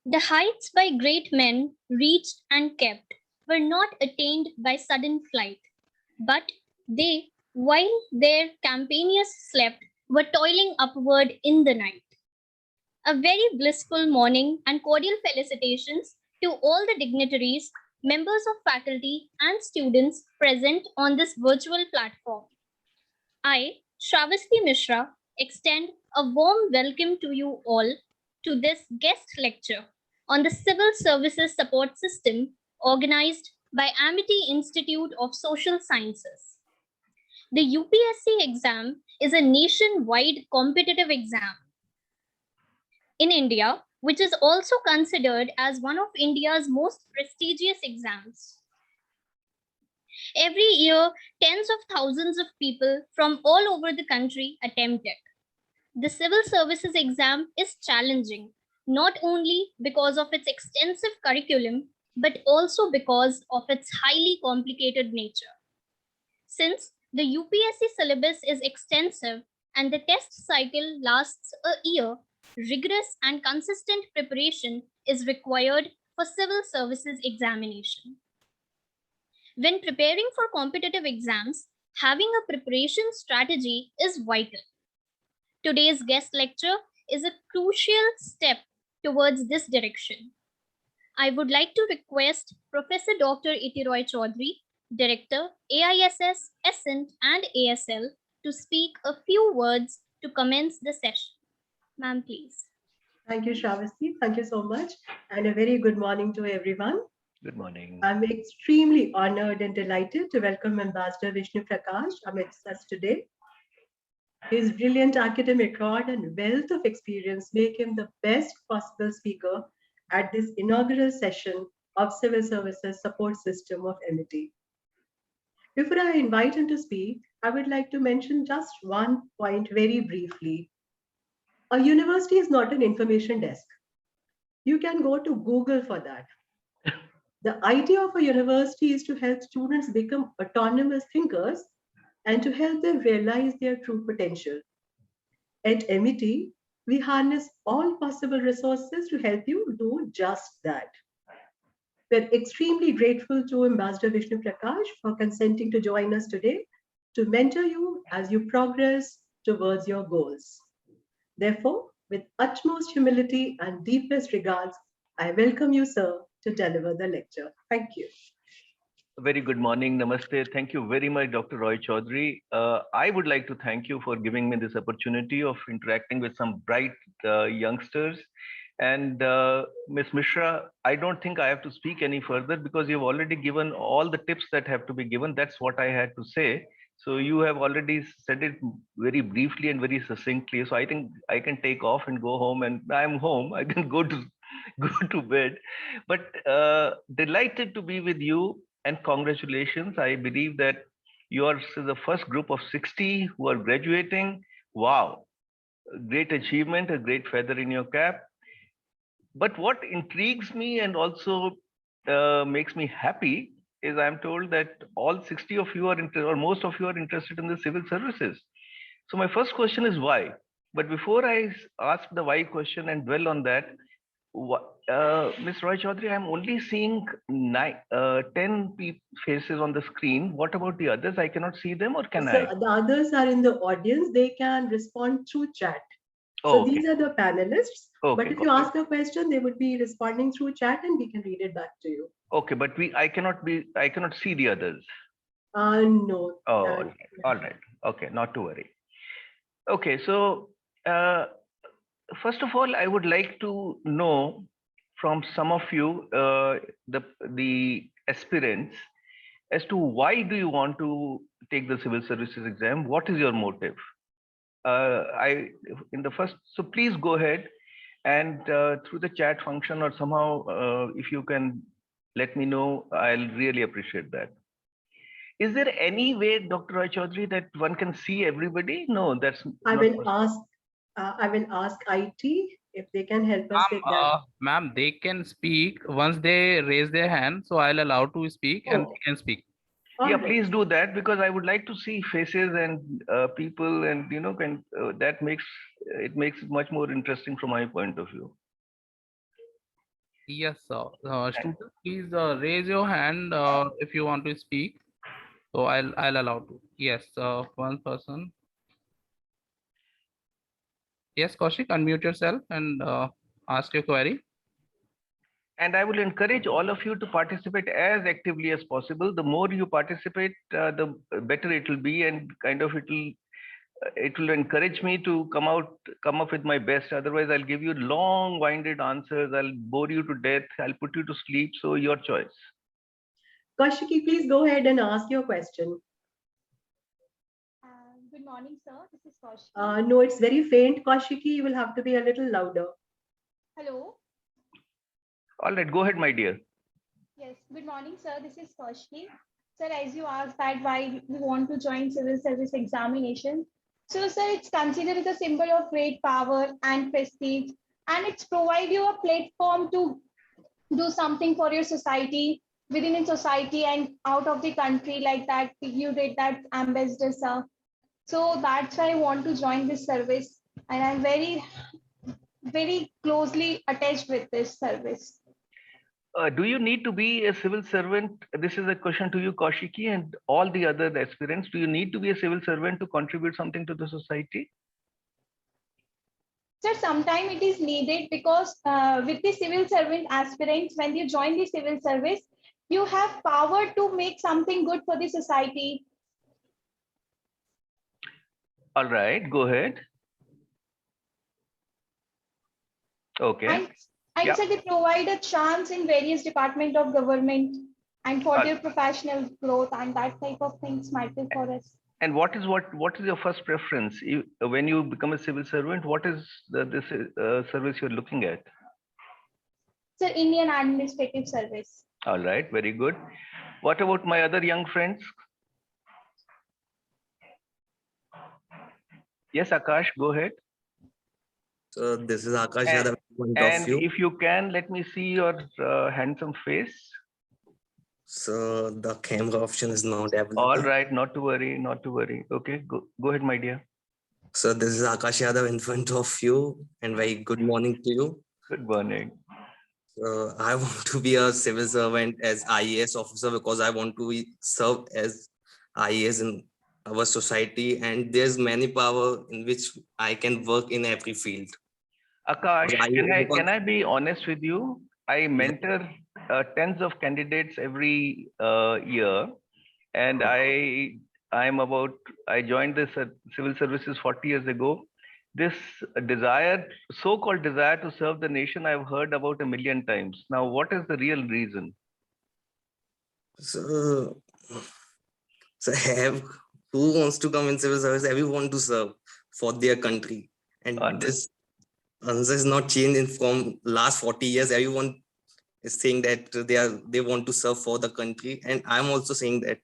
The heights by great men reached and kept were not attained by sudden flight, but they, while their companions slept, were toiling upward in the night. A very blissful morning and cordial felicitations to all the dignitaries, members of faculty, and students present on this virtual platform. I, Shravasti Mishra, extend a warm welcome to you all to this guest lecture on the Civil Services Support System organized by Amity Institute of Social Sciences. The UPSC exam is a nationwide competitive exam in India, which is also considered as one of India's most prestigious exams. Every year, tens of thousands of people from all over the country attempt it. The civil services exam is challenging, not only because of its extensive curriculum, but also because of its highly complicated nature. Since the UPSC syllabus is extensive and the test cycle lasts a year, rigorous and consistent preparation is required for civil services examination. When preparing for competitive exams, having a preparation strategy is vital. Today's guest lecture is a crucial step towards this direction. I would like to request Professor Dr. Iti Roy Chaudhary, Director, AISS, Essent, and ASL, to speak a few words to commence the session. Ma'am, please. Thank you, Shravasti. Thank you so much. And a very good morning to everyone. Good morning. I'm extremely honored and delighted to welcome Ambassador Vishnu Prakash amidst us today. His brilliant academic record and wealth of experience make him the best possible speaker at this inaugural session of Civil Services Support System of MIT. Before I invite him to speak, I would like to mention just one point very briefly. A university is not an information desk. You can go to Google for that. The idea of a university is to help students become autonomous thinkers and to help them realize their true potential. At MIT, we harness all possible resources to help you do just that. We're extremely grateful to Ambassador Vishnu Prakash for consenting to join us today to mentor you as you progress towards your goals. Therefore, with utmost humility and deepest regards, I welcome you, sir, to deliver the lecture. Thank you. Very good morning. Namaste. Thank you very much, Dr. Roy Chaudhary. I would like to thank you for giving me this opportunity of interacting with some bright youngsters. And Ms. Mishra, I don't think I have to speak any further because you've already given all the tips that have to be given. That's what I had to say. So you have already said it very briefly and very succinctly. So I think I can take off and go home, and I'm home. I can go to bed. But delighted to be with you, and congratulations. I believe that you are the first group of 60 who are graduating. Wow, great achievement, a great feather in your cap. But what intrigues me and also makes me happy is I'm told that all 60 of you are or most of you are interested in the civil services. So my first question is why? But before I ask the why question and dwell on that, Ms. Roy Chaudhary, I'm only seeing 10 faces on the screen. What about the others? I cannot see them, or can I? The others are in the audience. They can respond through chat. So Okay. These are the panelists. Okay, but if you ask a question, they would be responding through chat, and we can read it back to you. Okay, but I cannot see the others. No. Oh, all right. Okay, not to worry. Okay, so first of all, I would like to know from some of you, the aspirants, as to why do you want to take the civil services exam? What is your motive? So please go ahead and through the chat function or somehow, if you can let me know, I'll really appreciate that. Is there any way, Dr. Roy Chaudhary, that one can see everybody? No, that's I will ask IT if they can help us with that. Ma'am, they can speak once they raise their hand. So I'll allow to speak and they can speak. Yeah, please do that, because I would like to see faces and people, and that makes it much more interesting from my point of view. Yes, sir. Students, please raise your hand if you want to speak. So I'll allow to. Yes, one person. Yes, Kaushik, unmute yourself and ask your query. And I will encourage all of you to participate as actively as possible. The more you participate, the better it will be, and kind of it will encourage me to come up with my best. Otherwise, I'll give you long-winded answers. I'll bore you to death. I'll put you to sleep. So your choice. Kaushiki, please go ahead and ask your question. Good morning, sir. This is Kaushiki. No, it's very faint, Kaushiki. You will have to be a little louder. Hello. All right, go ahead, my dear. Yes. Good morning, sir. This is Kaushiki. Sir, as you asked that why you want to join civil service examination. So, sir, it's considered a symbol of great power and prestige, and it's provide you a platform to do something for your society, within a society and out of the country, like that you did that ambassador, sir. So that's why I want to join this service, and I'm very closely attached with this service. Do you need to be a civil servant? This is a question to you, Kaushiki, and all the other aspirants. Do you need to be a civil servant to contribute something to the society? So sometimes it is needed because with the civil servant aspirants, when you join the civil service, you have power to make something good for the society. All right, go ahead. Okay. And Yeah. so they provide a chance in various departments of government and for their professional growth, and that type of things matter for us. And what is your first preference when you become a civil servant? What is this service you're looking at? So Indian Administrative Service. All right, very good. What about my other young friends? Yes, Akash, go ahead. So this is Akash And- Yadav. Point And of view. if you can, let me see your handsome face. So the camera option is not available. All right, not to worry, not to worry. Okay, go ahead, my dear. So this is Akash Yadav in front of you, and very good morning to you. Good morning. So I want to be a civil servant as IAS officer because I want to serve as IAS in our society, and there's many power in which I can work in every field. Akash, Because can I be honest with you? I mentor tens of candidates every year, and I joined this civil services 40 years ago. This desire, so-called desire to serve the nation, I've heard about 1 million times. Now, what is the real reason? So who wants to come in civil service? Everyone to serve for their country, and this answer is not changing from last 40 years. Everyone is saying that they want to serve for the country, and I'm also saying that.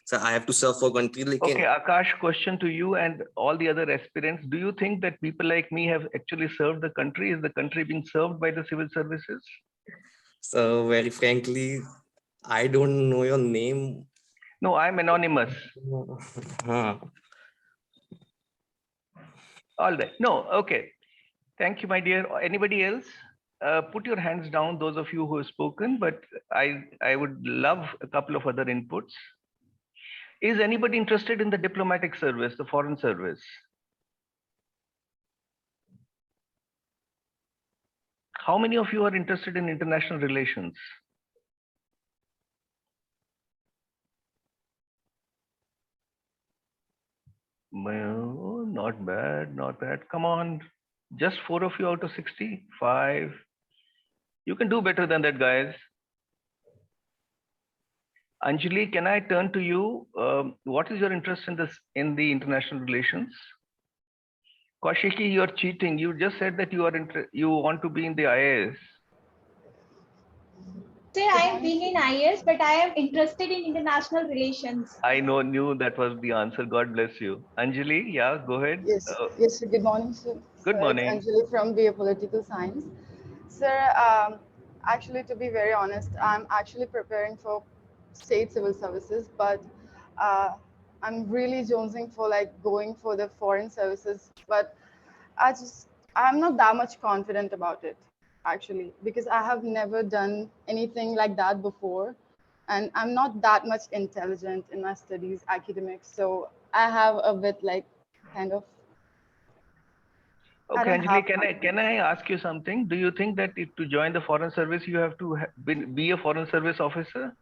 So I have to serve for country. Okay, Akash, question to you and all the other aspirants. Do you think that people like me have actually served the country? Is the country being served by the civil services? So very frankly, I don't know your name. No, I'm anonymous. All right. No, okay. Thank you, my dear. Anybody else? Put your hands down, those of you who have spoken, but I would love a couple of other inputs. Is anybody interested in the diplomatic service, the foreign service? How many of you are interested in international relations? Well, not bad, not bad. Come on, just 4 of you out of 65. You can do better than that, guys. Anjali, can I turn to you? What is your interest in the international relations? Kaushiki, you're cheating. You just said that you want to be in the IAS. Sir, I am being in IAS, but I am interested in international relations. I knew that was the answer. God bless you. Anjali, yeah, go ahead. Yes, yes, sir. Good morning, sir. Good Sir, morning. It's Anjali from BA Political Science. Sir, actually, to be very honest, I'm actually preparing for state civil services, but I'm really jonesing for like going for the foreign services, but I'm not that much confident about it. actually, because I have never done anything like that before. And I'm not that much intelligent in my studies, academics. So I have a bit like kind of. I Okay, don't Anjali, have can I ask you something? Do you think that to join the foreign service, you have to be a foreign service officer?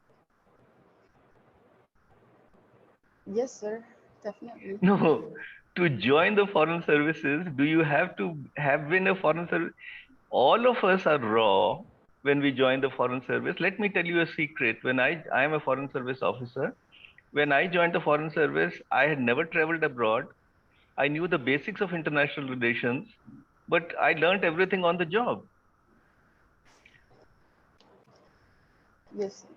Yes, sir, definitely. No, to join the foreign services, do you have to have been a foreign service? All of us are raw when we join the foreign service. Let me tell you a secret. When I am a foreign service officer, when I joined the foreign service, I had never traveled abroad. I knew the basics of international relations, but I learned everything on the job. Yes, sir.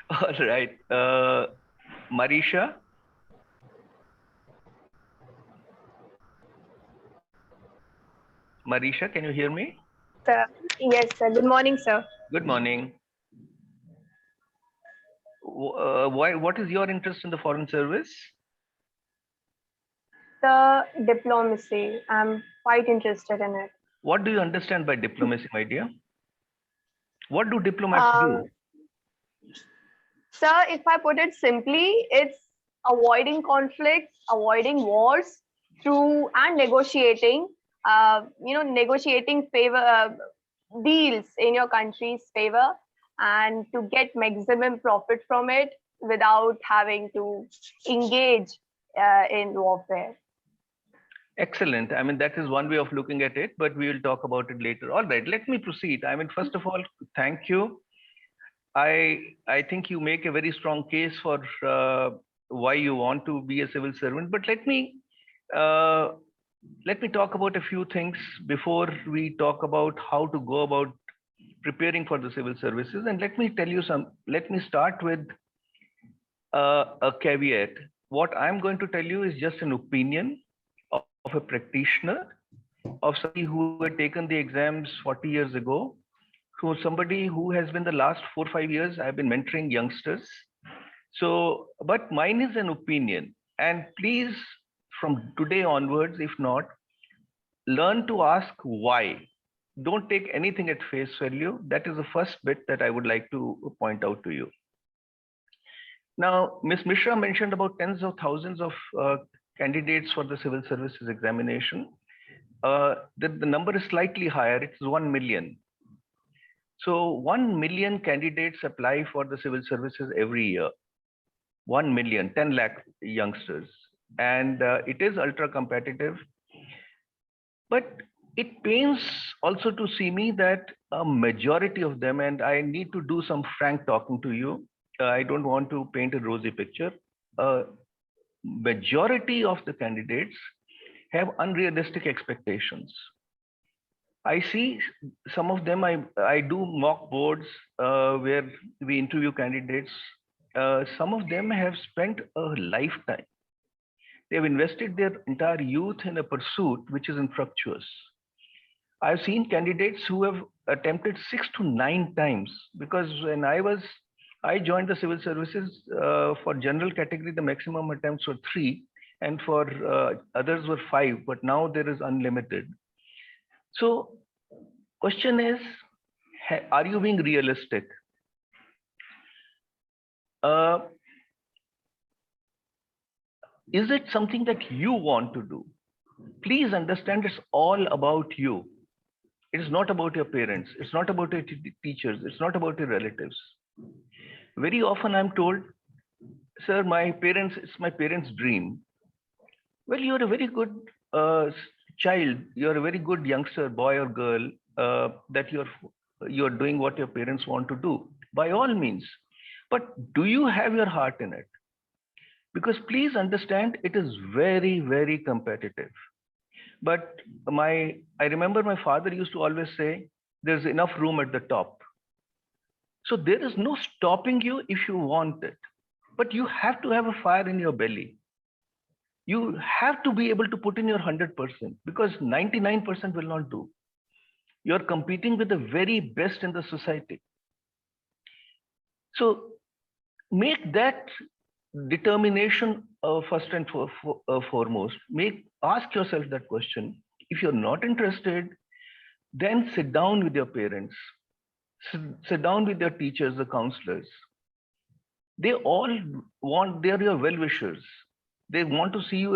All right. Marisha? Marisha, can you hear me? Sir. Yes, sir. Good morning, sir. Good morning. What is your interest in the foreign service? The diplomacy. I'm quite interested in it. What do you understand by diplomacy, my dear? What do diplomats do? Sir, if I put it simply, it's avoiding conflicts, avoiding wars through and negotiating. Negotiating favor deals in your country's favor and to get maximum profit from it without having to engage in warfare. Excellent. I mean, that is one way of looking at it, but we will talk about it later. All right, let me proceed. I mean, first of all, thank you. I think you make a very strong case for why you want to be a civil servant. But let me talk about a few things before we talk about how to go about preparing for the civil services. And let me tell you let me start with a caveat. What I'm going to tell you is just an opinion of a practitioner, of somebody who had taken the exams 40 years ago. So somebody who has been the last 4 or 5 years, I've been mentoring youngsters. So, but mine is an opinion. And please, from today onwards, if not, learn to ask why. Don't take anything at face value. That is the first bit that I would like to point out to you. Now, Ms. Mishra mentioned about tens of thousands of candidates for the civil services examination. The number is slightly higher. It's 1 million. So 1 million candidates apply for the civil services every year. 1 million, 10 lakh youngsters. And it is ultra competitive. But it pains also to see me that a majority of them, and I need to do some frank talking to you. I don't want to paint a rosy picture. Majority of the candidates have unrealistic expectations. I see some of them, I do mock boards where we interview candidates. Some of them have spent a lifetime. They've invested their entire youth in a pursuit which is infructuous. I've seen candidates who have attempted 6 to 9 times, because when I joined the civil services for general category, the maximum attempts were 3, and for others were 5, but now there is unlimited. So question is, are you being realistic? Is it something that you want to do? Please understand, it's all about you. It is not about your parents. It's not about your teachers. It's not about your relatives. Very often I'm told, sir, it's my parents' dream. Well, you're a very good child. You're a very good youngster, boy or girl, that you're doing what your parents want to do. By all means. But do you have your heart in it? Because please understand, it is very, very competitive. But I remember my father used to always say, there's enough room at the top. So there is no stopping you if you want it, but you have to have a fire in your belly. You have to be able to put in your 100%, because 99% will not do. You're competing with the very best in the society. So make that determination first and foremost. Ask yourself that question. If you're not interested, Then sit down with your parents, sit down with your teachers, the counselors. They all want, they're your well-wishers. They want to see you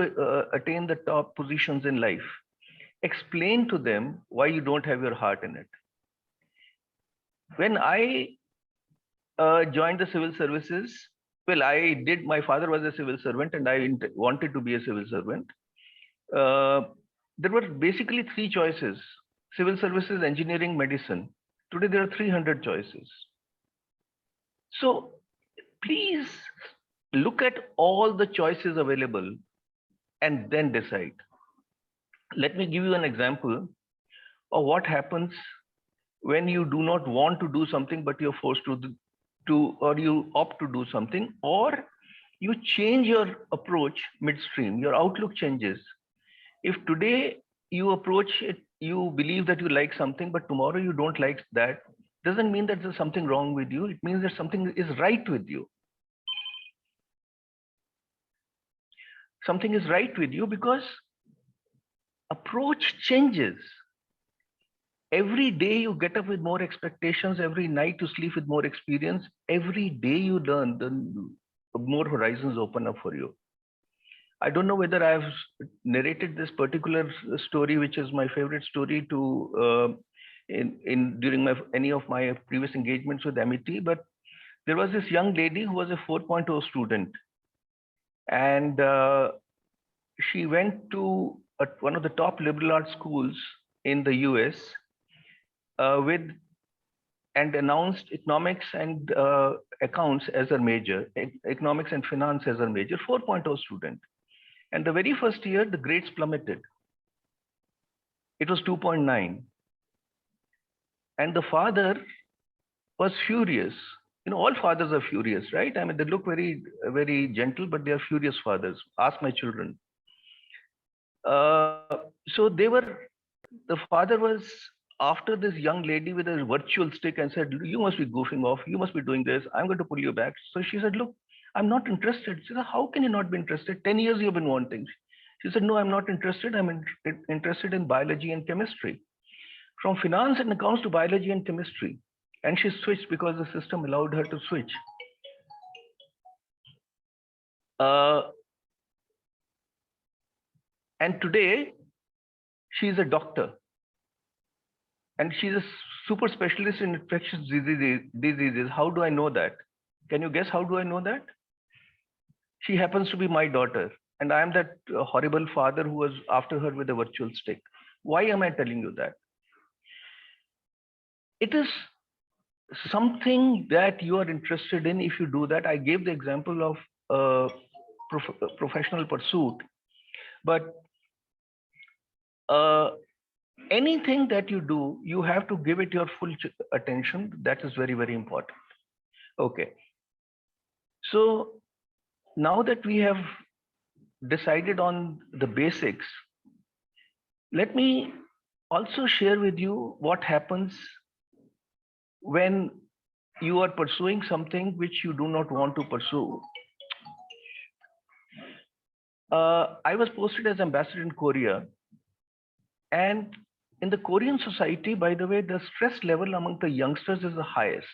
attain the top positions in life. Explain to them why you don't have your heart in it. When I joined the civil services, well, my father was a civil servant and I wanted to be a civil servant. There were basically 3 choices: civil services, engineering, medicine. Today, there are 300 choices. So please look at all the choices available and then decide. Let me give you an example of what happens when you do not want to do something, but you're forced to, or you opt to do something, or you change your approach midstream, your outlook changes. If today you approach it, you believe that you like something, but tomorrow you don't like that, doesn't mean that there's something wrong with you. It means that something is right with you. Something is right with you because approach changes. Every day you get up with more expectations, every night you sleep with more experience, every day you learn, the more horizons open up for you. I don't know whether I've narrated this particular story, which is my favorite story to during any of my previous engagements with MIT, but there was this young lady who was a 4.0 student, and she went to one of the top liberal arts schools in the US and announced economics and accounts as her major, economics and finance as her major, 4.0 student. And the very first year, the grades plummeted. It was 2.9. And the father was furious. You know, all fathers are furious, right? I mean, they look very, very gentle, but they are furious fathers. Ask my children. So the father was after this young lady with a virtual stick and said, you must be goofing off. You must be doing this. I'm going to pull you back. So she said, look, I'm not interested. She said, how can you not be interested? 10 years you've been wanting. She said, no, I'm not interested. I'm interested in biology and chemistry. From finance and accounts to biology and chemistry. And she switched because the system allowed her to switch. And today, she's a doctor. And she's a super specialist in infectious diseases. How do I know that? Can you guess how do I know that? She happens to be my daughter. And I am that horrible father who was after her with a virtual stick. Why am I telling you that? It is something that you are interested in. If you do that, I gave the example of professional pursuit. But anything that you do, you have to give it your full attention. That is very, very important. Okay. So now that we have decided on the basics, let me also share with you what happens when you are pursuing something which you do not want to pursue. I was posted as ambassador in Korea. And in the Korean society, by the way, the stress level among the youngsters is the highest.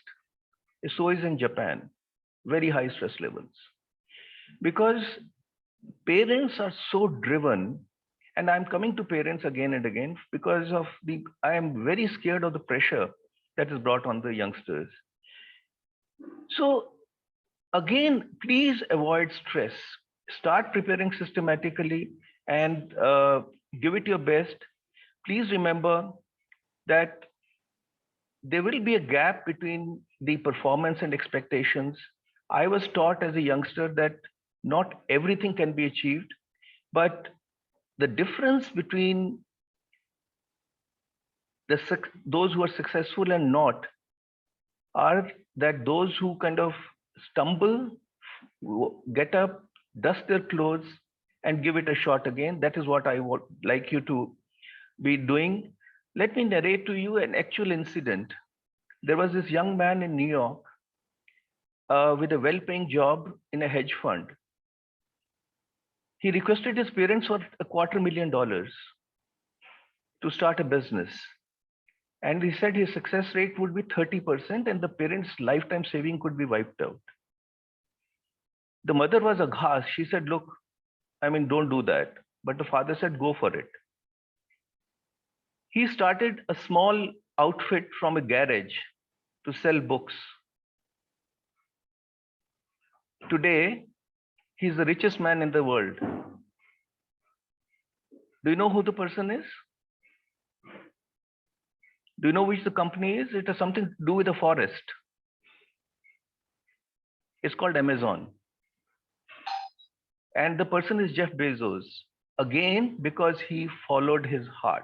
So is in Japan, very high stress levels. Because parents are so driven, and I'm coming to parents again and again because of I am very scared of the pressure that is brought on the youngsters. So again, please avoid stress. Start preparing systematically and give it your best. Please remember that there will be a gap between the performance and expectations. I was taught as a youngster that not everything can be achieved, but the difference between those who are successful and not are that those who kind of stumble, get up, dust their clothes, and give it a shot again. That is what I would like you to be doing. Let me narrate to you an actual incident. There was this young man in New York with a well-paying job in a hedge fund. He requested his parents for $250,000 to start a business. And he said his success rate would be 30% and the parents' lifetime saving could be wiped out. The mother was aghast. She said, look, don't do that. But the father said, go for it. He started a small outfit from a garage to sell books. Today, he's the richest man in the world. Do you know who the person is? Do you know which the company is? It has something to do with the forest. It's called Amazon. And the person is Jeff Bezos. Again, because he followed his heart.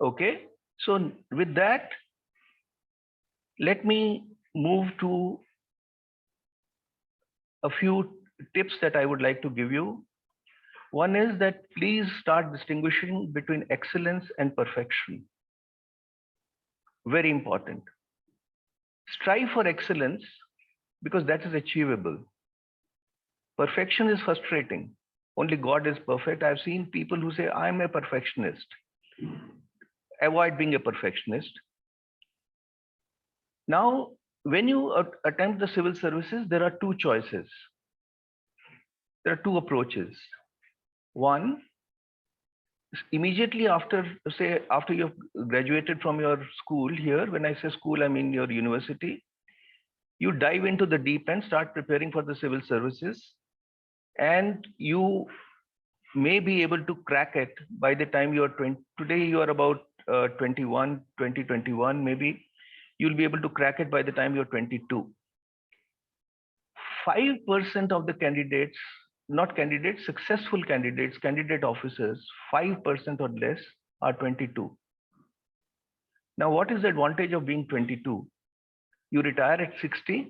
Okay. So with that, let me move to a few tips that I would like to give you. One is that please start distinguishing between excellence and perfection. Very important. Strive for excellence because that is achievable. Perfection is frustrating. Only God is perfect. I've seen people who say, I'm a perfectionist. Avoid being a perfectionist. Now, when you attempt the civil services, there are two choices. There are two approaches. One, immediately after, say, after you've graduated from your school here, when I say school, I mean your university, you dive into the deep end, start preparing for the civil services, and you may be able to crack it by the time you are 20. Today you are about 21, maybe. You'll be able to crack it by the time you're 22. 5% of the candidates, not candidates, successful candidates, candidate officers, 5% or less are 22. Now, what is the advantage of being 22? You retire at 60.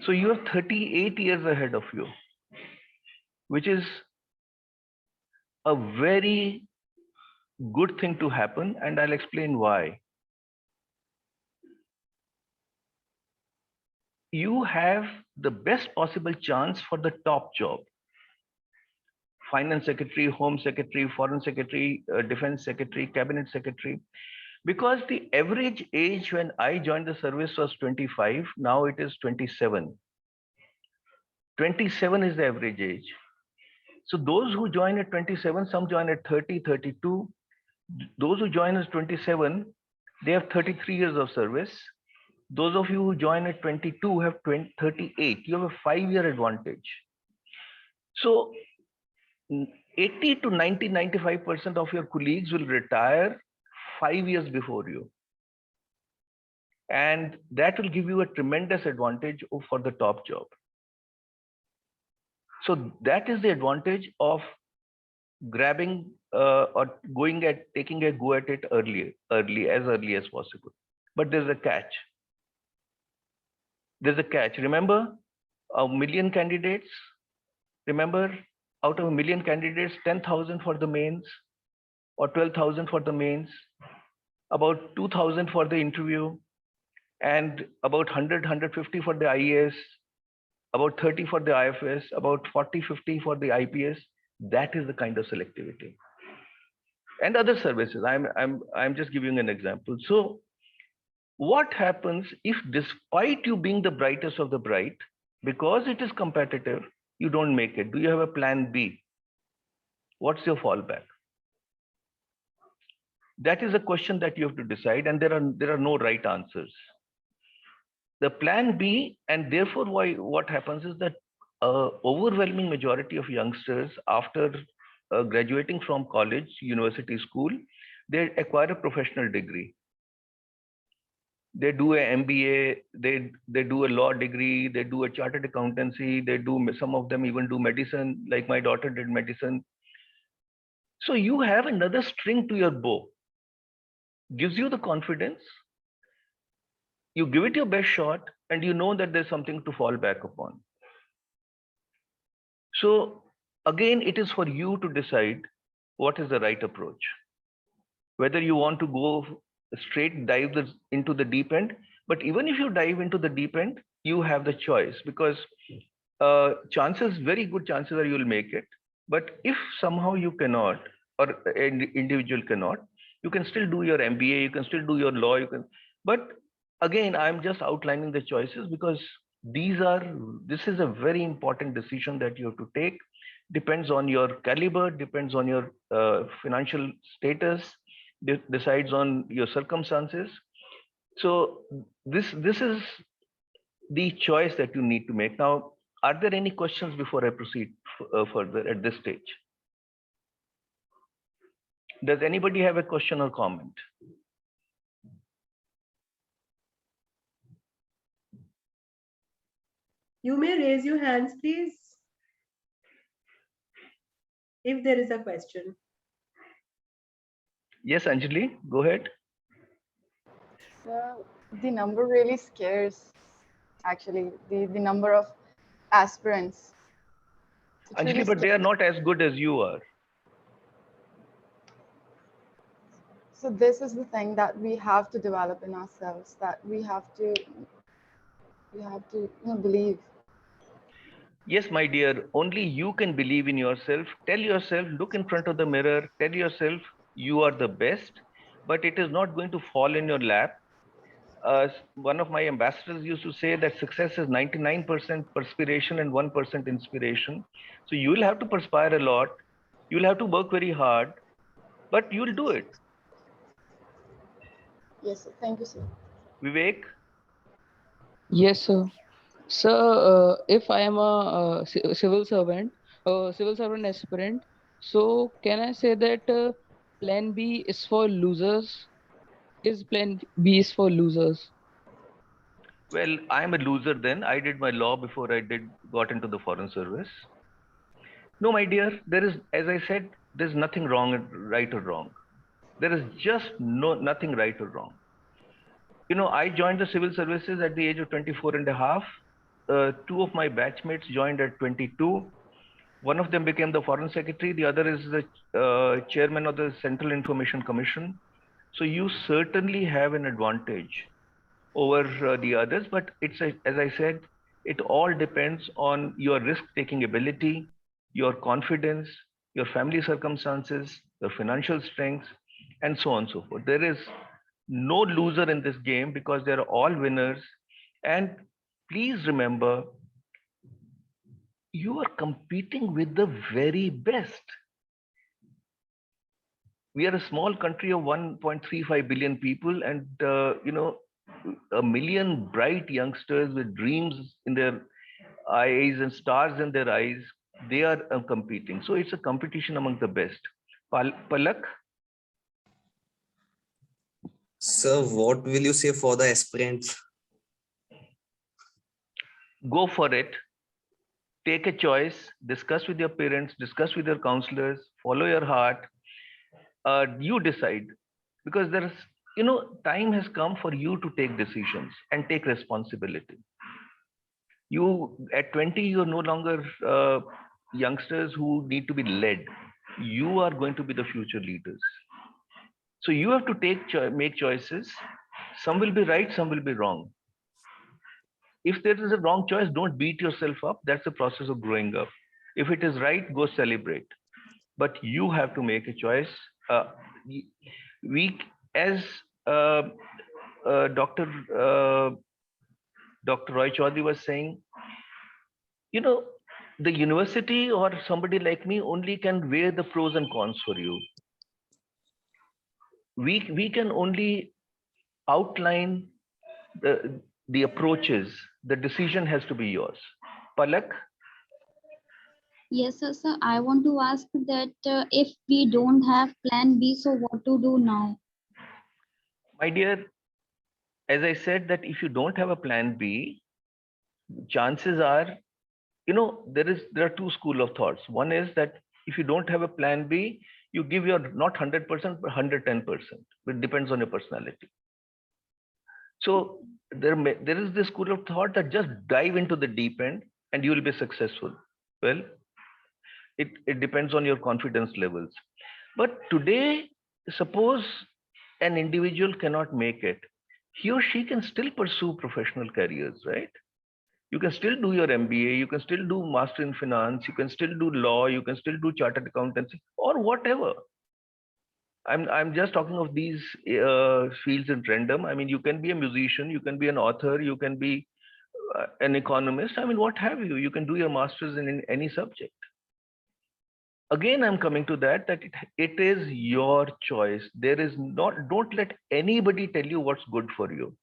So you are 38 years ahead of you, which is a very good thing to happen. And I'll explain why. You have the best possible chance for the top job. Finance secretary, home secretary, foreign secretary, defense secretary, cabinet secretary. Because the average age when I joined the service was 25, now it is 27. 27 is the average age. So those who join at 27, some join at 30, 32. Those who join as 27, they have 33 years of service. Those of you who join at 22 have 38. You have a 5-year advantage. So 80 to 90, 95% of your colleagues will retire 5 years before you. And that will give you a tremendous advantage for the top job. So that is the advantage of grabbing or taking a go at it as early as possible. But there's a catch. There's a catch. Remember, a million candidates. Remember, out of a million candidates, 10,000 for the mains or 12,000 for the mains, about 2,000 for the interview, and about 100, 150 for the IAS, about 30 for the IFS, about 40, 50 for the IPS. That is the kind of selectivity. And other services. I'm just giving an example. So what happens if, despite you being the brightest of the bright, because it is competitive, you don't make it? Do you have a plan B? What's your fallback? That is a question that you have to decide, and there are no right answers. The plan B, and therefore what happens is that overwhelming majority of youngsters after graduating from college, university, school, they acquire a professional degree. They do an MBA, they do a law degree, they do a chartered accountancy, some of them even do medicine, like my daughter did medicine. So you have another string to your bow. Gives you the confidence. You give it your best shot, and you know that there's something to fall back upon. So again, it is for you to decide what is the right approach. Whether you want to go straight dive into the deep end, but even if you dive into the deep end, you have the choice, because very good chances are you'll make it. But if somehow you cannot, or an individual cannot, You can still do your MBA, you can still do your law, but again, I'm just outlining the choices because this is a very important decision that you have to take. Depends on your caliber, depends on your financial status, decides on your circumstances. So this is the choice that you need to make. Now, are there any questions before I proceed further at this stage? Does anybody have a question or comment? You may raise your hands, please, if there is a question. Yes, Anjali, go ahead. So the number really scares, actually, the number of aspirants. It Anjali, really but they are scares. not as good as you are. So this is the thing that we have to develop in ourselves, that we have to believe. Yes, my dear, only you can believe in yourself. Tell yourself, look in front of the mirror, tell yourself you are the best, but it is not going to fall in your lap. One of my ambassadors used to say that success is 99% perspiration and 1% inspiration. So you will have to perspire a lot. You will have to work very hard, but you will do it. Yes, sir. Thank you, sir. Vivek? Yes, sir. Sir, if I am a, civil servant, civil servant aspirant, so can I say that Plan B is for losers? Is Plan B is for losers? Well, I'm a loser then. I did my law before I got into the foreign service. No, my dear, there is, as I said, there's nothing wrong, right or wrong. There is just nothing right or wrong. You know, I joined the civil services at the age of 24 and a half. Two of my batchmates joined at 22. One of them became the foreign secretary. The other is the chairman of the Central Information Commission. So you certainly have an advantage over the others, but as I said, it all depends on your risk-taking ability, your confidence, your family circumstances, your financial strengths, and so on and so forth. There is no loser in this game because they're all winners. And please remember, you are competing with the very best. We are a small country of 1.35 billion people, and you know, a million bright youngsters with dreams in their eyes and stars in their eyes. They are competing. So it's a competition among the best. Palak? Sir, what will you say for the aspirants? Go for it. Take a choice. Discuss with your parents. Discuss with your counselors. Follow your heart. You decide, because there is, you know, time has come for you to take decisions and take responsibility. You at 20, you're no longer youngsters who need to be led. You are going to be the future leaders. So you have to make choices. Some will be right, some will be wrong. If there is a wrong choice, don't beat yourself up. That's the process of growing up. If it is right, go celebrate. But you have to make a choice. We, as Dr. Roy Chaudhary was saying, you know, the university or somebody like me only can weigh the pros and cons for you. We can only outline the approaches. The decision has to be yours. Palak? Yes, sir. I want to ask that if we don't have plan B, so what to do now? My dear, as I said, that if you don't have a plan B, chances are, you know, there are two schools of thoughts. One is that if you don't have a plan B, you give your not 100%, but 110%. It depends on your personality. So there is this school of thought that just dive into the deep end and you will be successful. Well, it depends on your confidence levels. But today, suppose an individual cannot make it, he or she can still pursue professional careers, right? You can still do your MBA, you can still do Master in Finance, you can still do law, you can still do chartered accountancy or whatever. I'm just talking of these fields in random. I mean, you can be a musician, you can be an author, you can be an economist. I mean, what have you? You can do your masters in any subject. Again, I'm coming to that it is your choice. There is not, don't let anybody tell you what's good for you.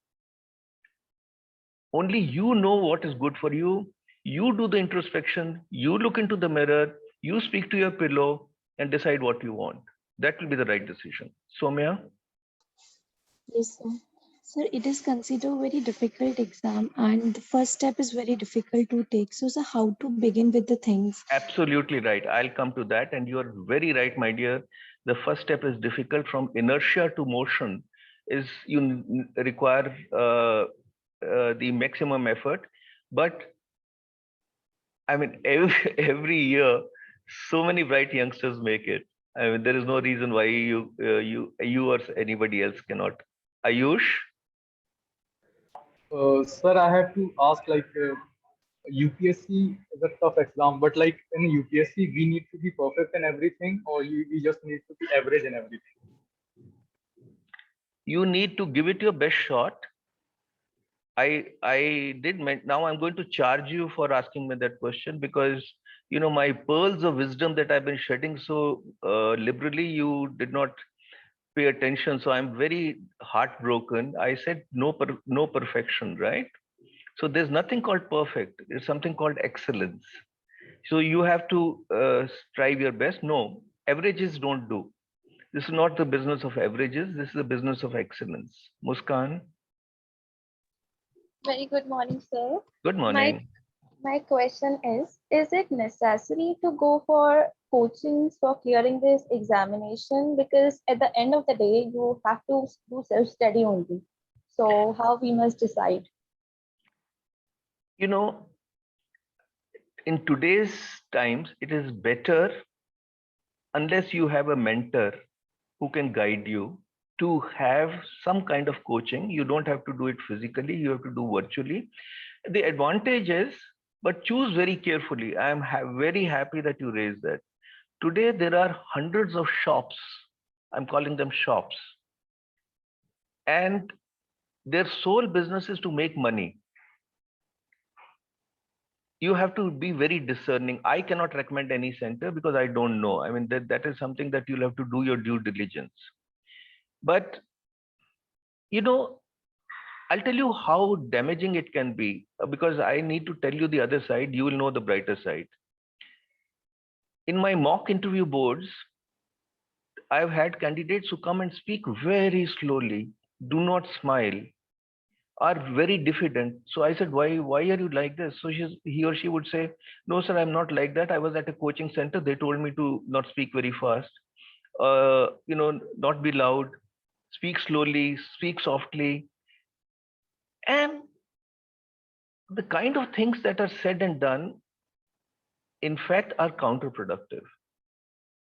Only you know what is good for you. You do the introspection, you look into the mirror, you speak to your pillow and decide what you want. That will be the right decision. Soumya? Yes, sir. Sir, it is considered a very difficult exam, and the first step is very difficult to take. So, sir, how to begin with the things? Absolutely right. I'll come to that. And you are very right, my dear. The first step is difficult. From inertia to motion is you require the maximum effort. But I mean, every year, so many bright youngsters make it. I mean, there is no reason why you or anybody else cannot. Ayush? Sir, I have to ask, like, UPSC is a tough exam, but like in UPSC, we need to be perfect in everything, or we just need to be average in everything? You need to give it your best shot. I did now I'm going to charge you for asking me that question, because you know my pearls of wisdom that I've been shedding so liberally, you did not pay attention. So I'm very heartbroken. I said no perfection, right? So there's nothing called perfect. There's something called excellence. So you have to strive your best. No, averages don't do. This is not the business of averages. This is the business of excellence. Muskan? Very good morning, sir. Good morning. My question is it necessary to go for coachings for clearing this examination? Because at the end of the day, you have to do self-study only. So how we must decide? You know, in today's times, it is better, unless you have a mentor who can guide you, to have some kind of coaching. You don't have to do it physically, you have to do virtually. The advantage is, but choose very carefully. I am very happy that you raised that. Today, there are hundreds of shops. I'm calling them shops. And their sole business is to make money. You have to be very discerning. I cannot recommend any center because I don't know. I mean, that is something that you'll have to do your due diligence. But, you know, I'll tell you how damaging it can be, because I need to tell you the other side. You will know the brighter side. In my mock interview boards, I've had candidates who come and speak very slowly, do not smile, are very diffident. So I said, why are you like this? So he or she would say, no, sir, I'm not like that. I was at a coaching center. They told me to not speak very fast, you know, not be loud, speak slowly, speak softly. And the kind of things that are said and done, in fact, are counterproductive.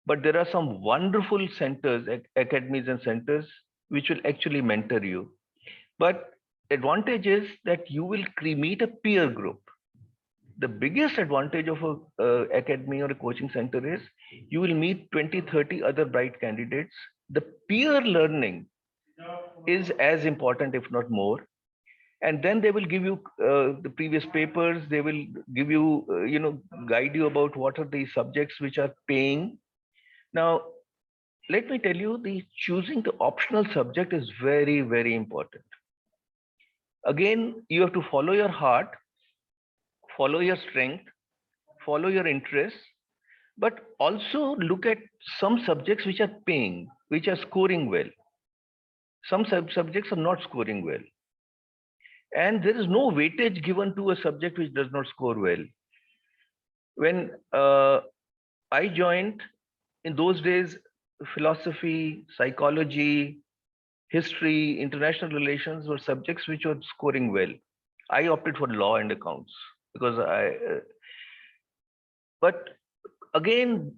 But there are some wonderful centers, academies and centers, which will actually mentor you. But advantage is that you will meet a peer group. The biggest advantage of a academy or a coaching center is you will meet 20, 30 other bright candidates. The peer learning is as important, if not more. And then they will give you the previous papers. They will give you, you know, guide you about what are the subjects which are paying. Now, let me tell you, choosing the optional subject is very, very important. Again, you have to follow your heart, follow your strength, follow your interests, but also look at some subjects which are paying, which are scoring well. Some subjects are not scoring well. And there is no weightage given to a subject which does not score well. When I joined, in those days, philosophy, psychology, history, international relations were subjects which were scoring well. I opted for law and accounts because but again,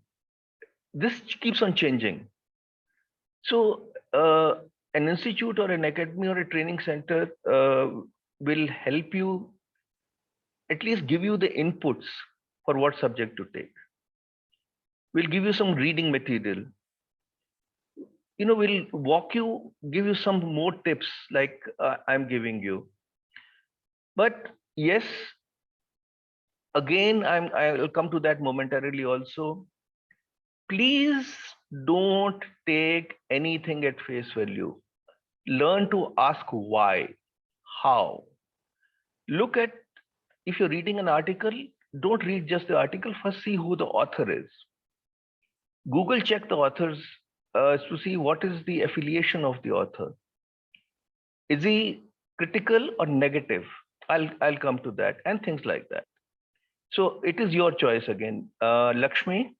this keeps on changing. So an institute or an academy or a training center will help you, at least give you the inputs for what subject to take. We'll give you some reading material. we'll give you some more tips like I'm giving you. But yes, again, I'll come to that momentarily also. Please don't take anything at face value. Learn to ask why, how. Look at, if you're reading an article, don't read just the article, first see who the author is. Google check the authors to see what is the affiliation of the author. Is he critical or negative? I'll come to that, and things like that. So it is your choice again. Lakshmi?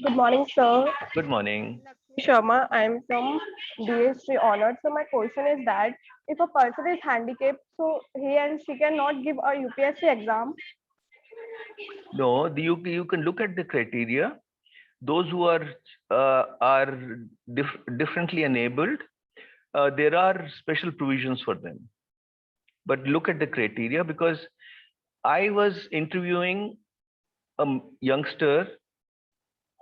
Good morning, sir. Good morning. Sharma, I am from DST Honored. So my question is that if a person is handicapped, so he and she cannot give a UPSC exam. No, you can look at the criteria. Those who are differently enabled, there are special provisions for them. But look at the criteria, because I was interviewing a youngster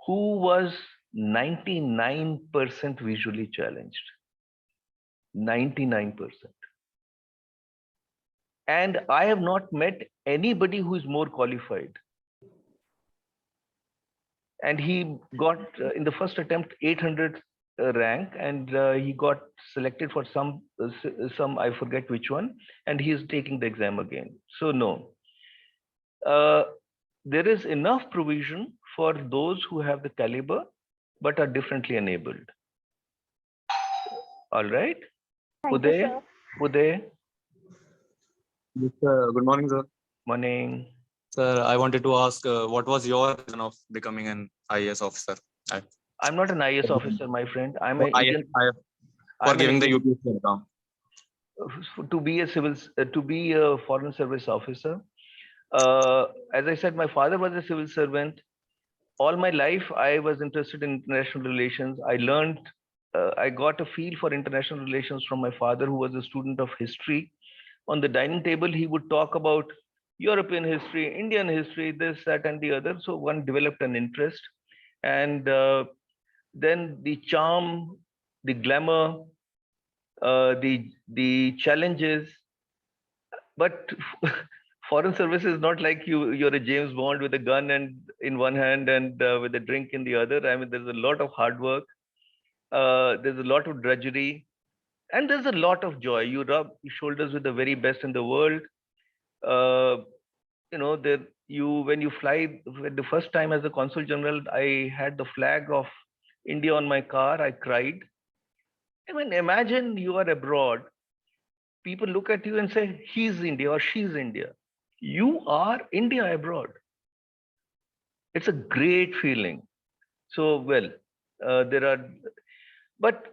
who was 99% visually challenged. 99%. And I have not met anybody who is more qualified. And he got, in the first attempt, 800 rank, and he got selected for some, I forget which one, and he is taking the exam again. So no. There is enough provision for those who have the caliber but are differently enabled. All right. Uday? Uday? Yes, good morning, sir. Morning. Sir, I wanted to ask, what was your reason of becoming an IAS officer? I'm not an IAS officer, my friend. I'm for giving the UPSC exam. To be a foreign service officer. As I said, my father was a civil servant. All my life, I was interested in international relations. I learned, I got a feel for international relations from my father, who was a student of history. On the dining table, he would talk about European history, Indian history, this, that, and the other. So one developed an interest. And then the charm, the glamour, the challenges. But foreign service is not like you're a James Bond with a gun and in one hand and with a drink in the other. I mean, there's a lot of hard work. There's a lot of drudgery, and there's a lot of joy. You rub shoulders with the very best in the world. When you fly, the first time as a consul general, I had the flag of India on my car. I cried. I mean, imagine you are abroad. People look at you and say, he's India or she's India. You are India abroad. It's a great feeling. So, but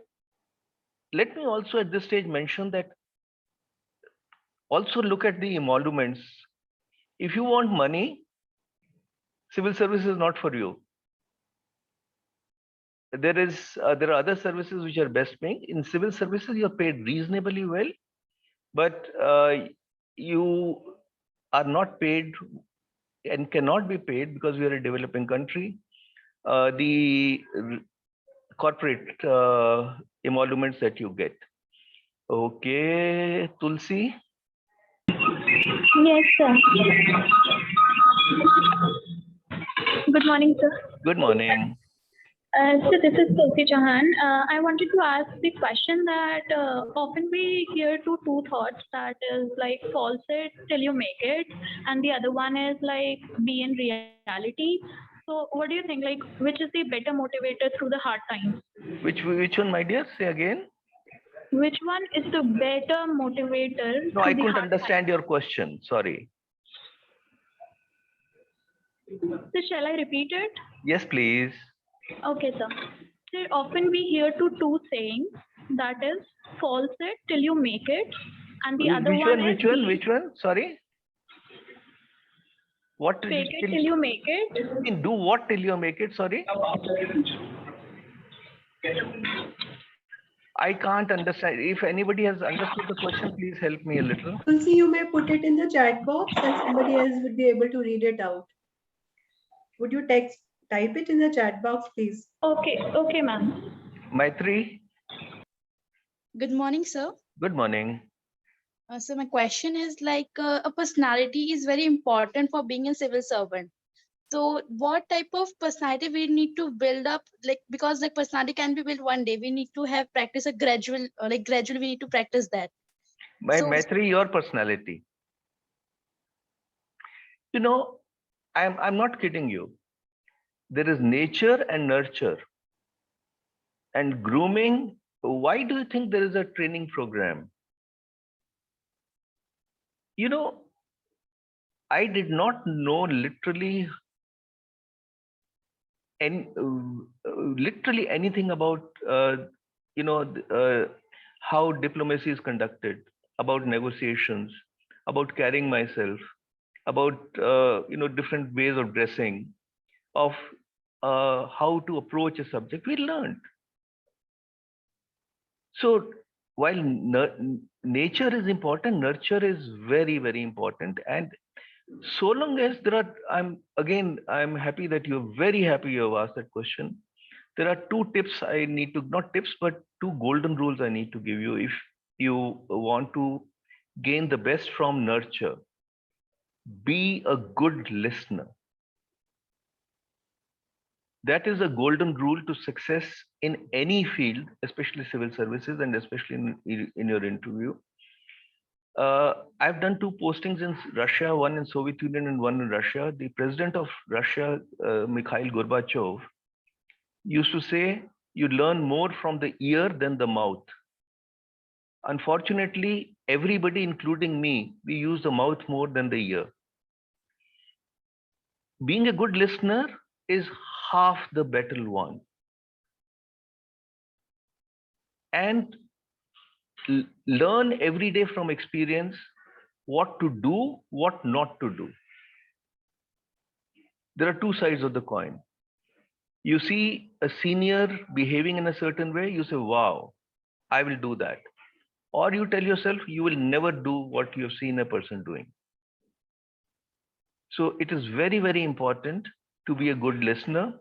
let me also at this stage mention that also look at the emoluments. If you want money, civil service is not for you. There are other services which are best paying. In civil services, you're paid reasonably well, but you are not paid and cannot be paid, because we are a developing country, the corporate emoluments that you get. Okay, Tulsi? Yes, sir. Good morning, sir. Good morning. So this is Tulsi Chauhan. I wanted to ask the question that often we hear two thoughts, that is like false it till you make it, and the other one is like be in reality. So what do you think, like which is the better motivator through the hard times? Which one, my dear? Say again. Which one is the better motivator? No, I couldn't understand your question. Sorry. So shall I repeat it? Yes, please. Okay, sir. So often we hear two sayings, that is false it till you make it, and the other one is which one? Sorry. What? Fake it till you make it. Do what till you make it? Sorry. I can't understand. If anybody has understood the question, please help me a little. Tulsi, you may put it in the chat box and somebody else would be able to read it out. Would you type it in the chat box, please? Okay, ma'am. Maitri, Good morning, sir. good morning. So my question is like a personality is very important for being a civil servant. So what type of personality we need to build up? Like because the personality can be built one day, we need to have practice a gradual, gradually we need to practice that. So Maitri, your personality. You know, I'm not kidding you. There is nature and nurture. And grooming, why do you think there is a training program? You know, I did not know literally anything about how diplomacy is conducted, about negotiations, about carrying myself, about different ways of dressing, of how to approach a subject. We learned. So while nature is important, nurture is very, very important. And so long as there are, I'm happy that you're very happy you have asked that question. There are two tips I need to, not tips, but two golden rules I need to give you if you want to gain the best from nurture. Be a good listener. That is a golden rule to success in any field, especially civil services and especially in your interview. I've done two postings in Russia, one in Soviet Union and one in Russia. The president of Russia, Mikhail Gorbachev, used to say, you learn more from the ear than the mouth. Unfortunately, everybody, including me, we use the mouth more than the ear. Being a good listener is half the battle won. And learn every day from experience what to do, what not to do. There are two sides of the coin. You see a senior behaving in a certain way, you say, wow, I will do that. Or you tell yourself, you will never do what you have seen a person doing. So it is very, very important to be a good listener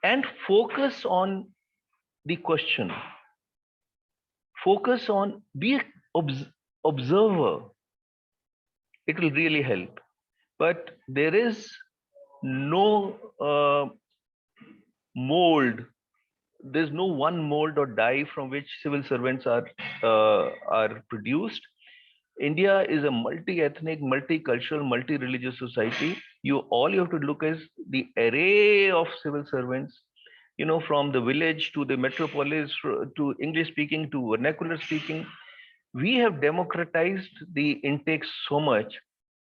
and focus on the question. Focus on, be an observer. It will really help. But there is no mold. There's no one mold or die from which civil servants are produced. India is a multi-ethnic, multicultural, multi-religious society. All you have to look is the array of civil servants, from the village to the metropolis, to English speaking, to vernacular speaking. We have democratized the intake so much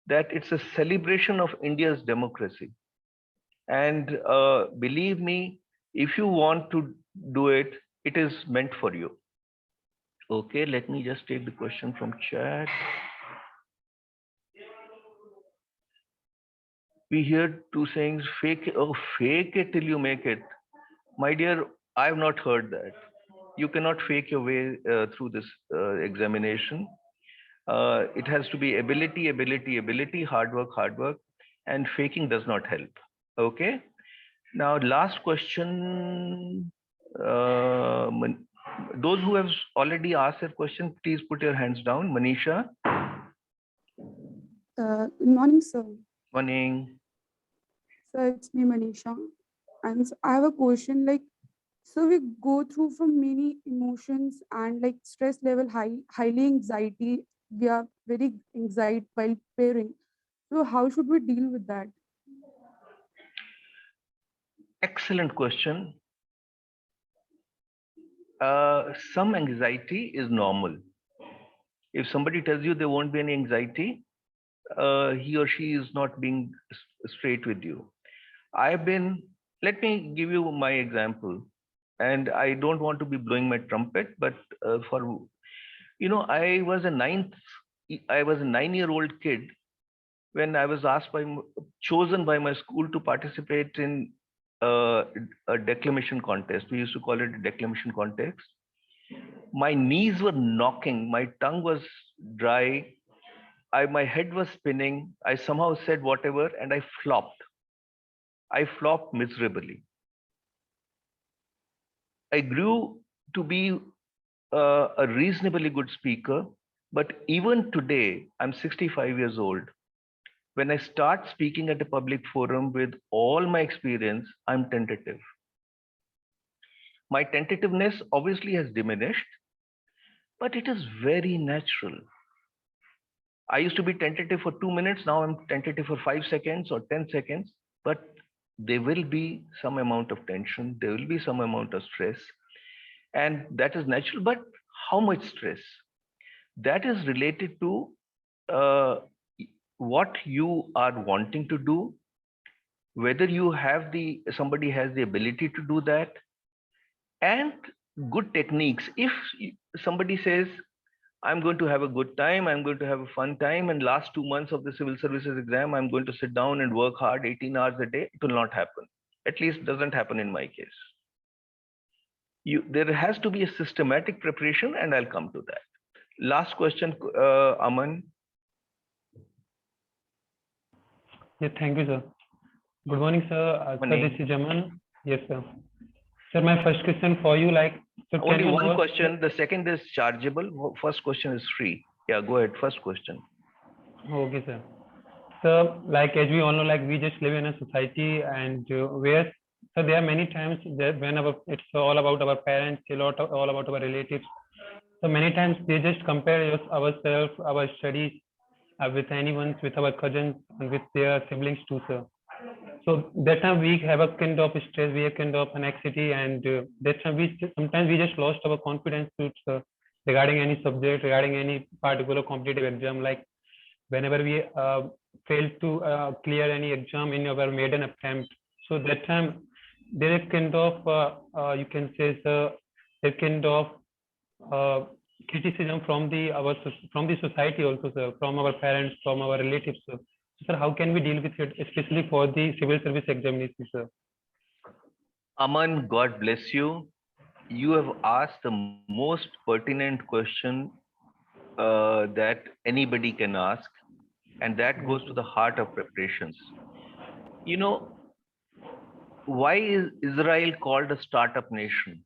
that it's a celebration of India's democracy. And believe me, if you want to do it, it is meant for you. Okay, let me just take the question from chat. We hear two sayings, fake it till you make it. My dear, I have not heard that. You cannot fake your way through this examination. It has to be ability, hard work, and faking does not help. Okay. Now, last question. Those who have already asked their question, please put your hands down. Manisha. Good morning, sir. Morning. Sir, it's me, Manisha. And so I have a question like, so we go through from many emotions and like stress level high, highly anxiety. We are very anxiety while pairing. So how should we deal with that? Excellent question. Some anxiety is normal. If somebody tells you there won't be any anxiety, he or she is not being straight with you. Let me give you my example. And I don't want to be blowing my trumpet, but I was a 9-year-old kid when I was chosen by my school to participate in a declamation contest. We used to call it a declamation contest. My knees were knocking, my tongue was dry, my head was spinning. I somehow said whatever and I flopped. I flopped miserably. I grew to be a reasonably good speaker, but even today, I'm 65 years old. When I start speaking at a public forum with all my experience, I'm tentative. My tentativeness obviously has diminished, but it is very natural. I used to be tentative for 2 minutes. Now I'm tentative for 5 seconds or 10 seconds, but there will be some amount of tension. There will be some amount of stress, and that is natural. But how much stress? That is related to what you are wanting to do, whether you have somebody has the ability to do that, and good techniques. If somebody says, I'm going to have a good time, I'm going to have a fun time, and last 2 months of the civil services exam, I'm going to sit down and work hard 18 hours a day, it will not happen. At least doesn't happen in my case. There has to be a systematic preparation, and I'll come to that. Last question, Aman. Yeah, thank you, sir. Good morning, sir. Sir, this is Aman. Yes, sir. Sir, my first question for you, so only one question. The second is chargeable. First question is free. Yeah, go ahead. First question. Okay, sir. So, as we all know, we just live in a society, and where so there are many times that whenever it's all about our parents, all about our relatives. So many times they just compare ourselves, our studies with anyone, with our cousins, and with their siblings too, sir. So that time we have a kind of stress, we have kind of anxiety, and that time sometimes we just lost our confidence regarding any subject, regarding any particular competitive exam. Whenever we failed to clear any exam in our maiden attempt, so that time there is kind of you can say, sir, there kind of criticism from the society also, sir, from our parents, from our relatives, sir. Sir, how can we deal with it, especially for the civil service examination, sir? Aman, God bless you. You have asked the most pertinent question that anybody can ask, and that goes to the heart of preparations. You know, why is Israel called a startup nation?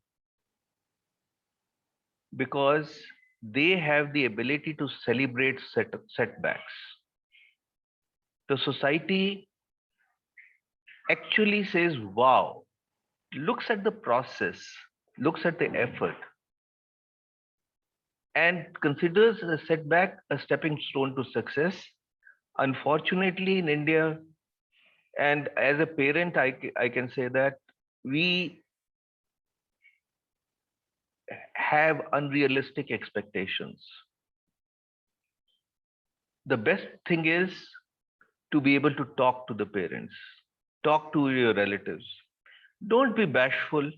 Because they have the ability to celebrate setbacks. The society actually says, wow, looks at the process, looks at the effort, and considers a setback a stepping stone to success. Unfortunately, in India, and as a parent, I can say that we have unrealistic expectations. The best thing is to be able to talk to the parents, talk to your relatives. Don't be bashful.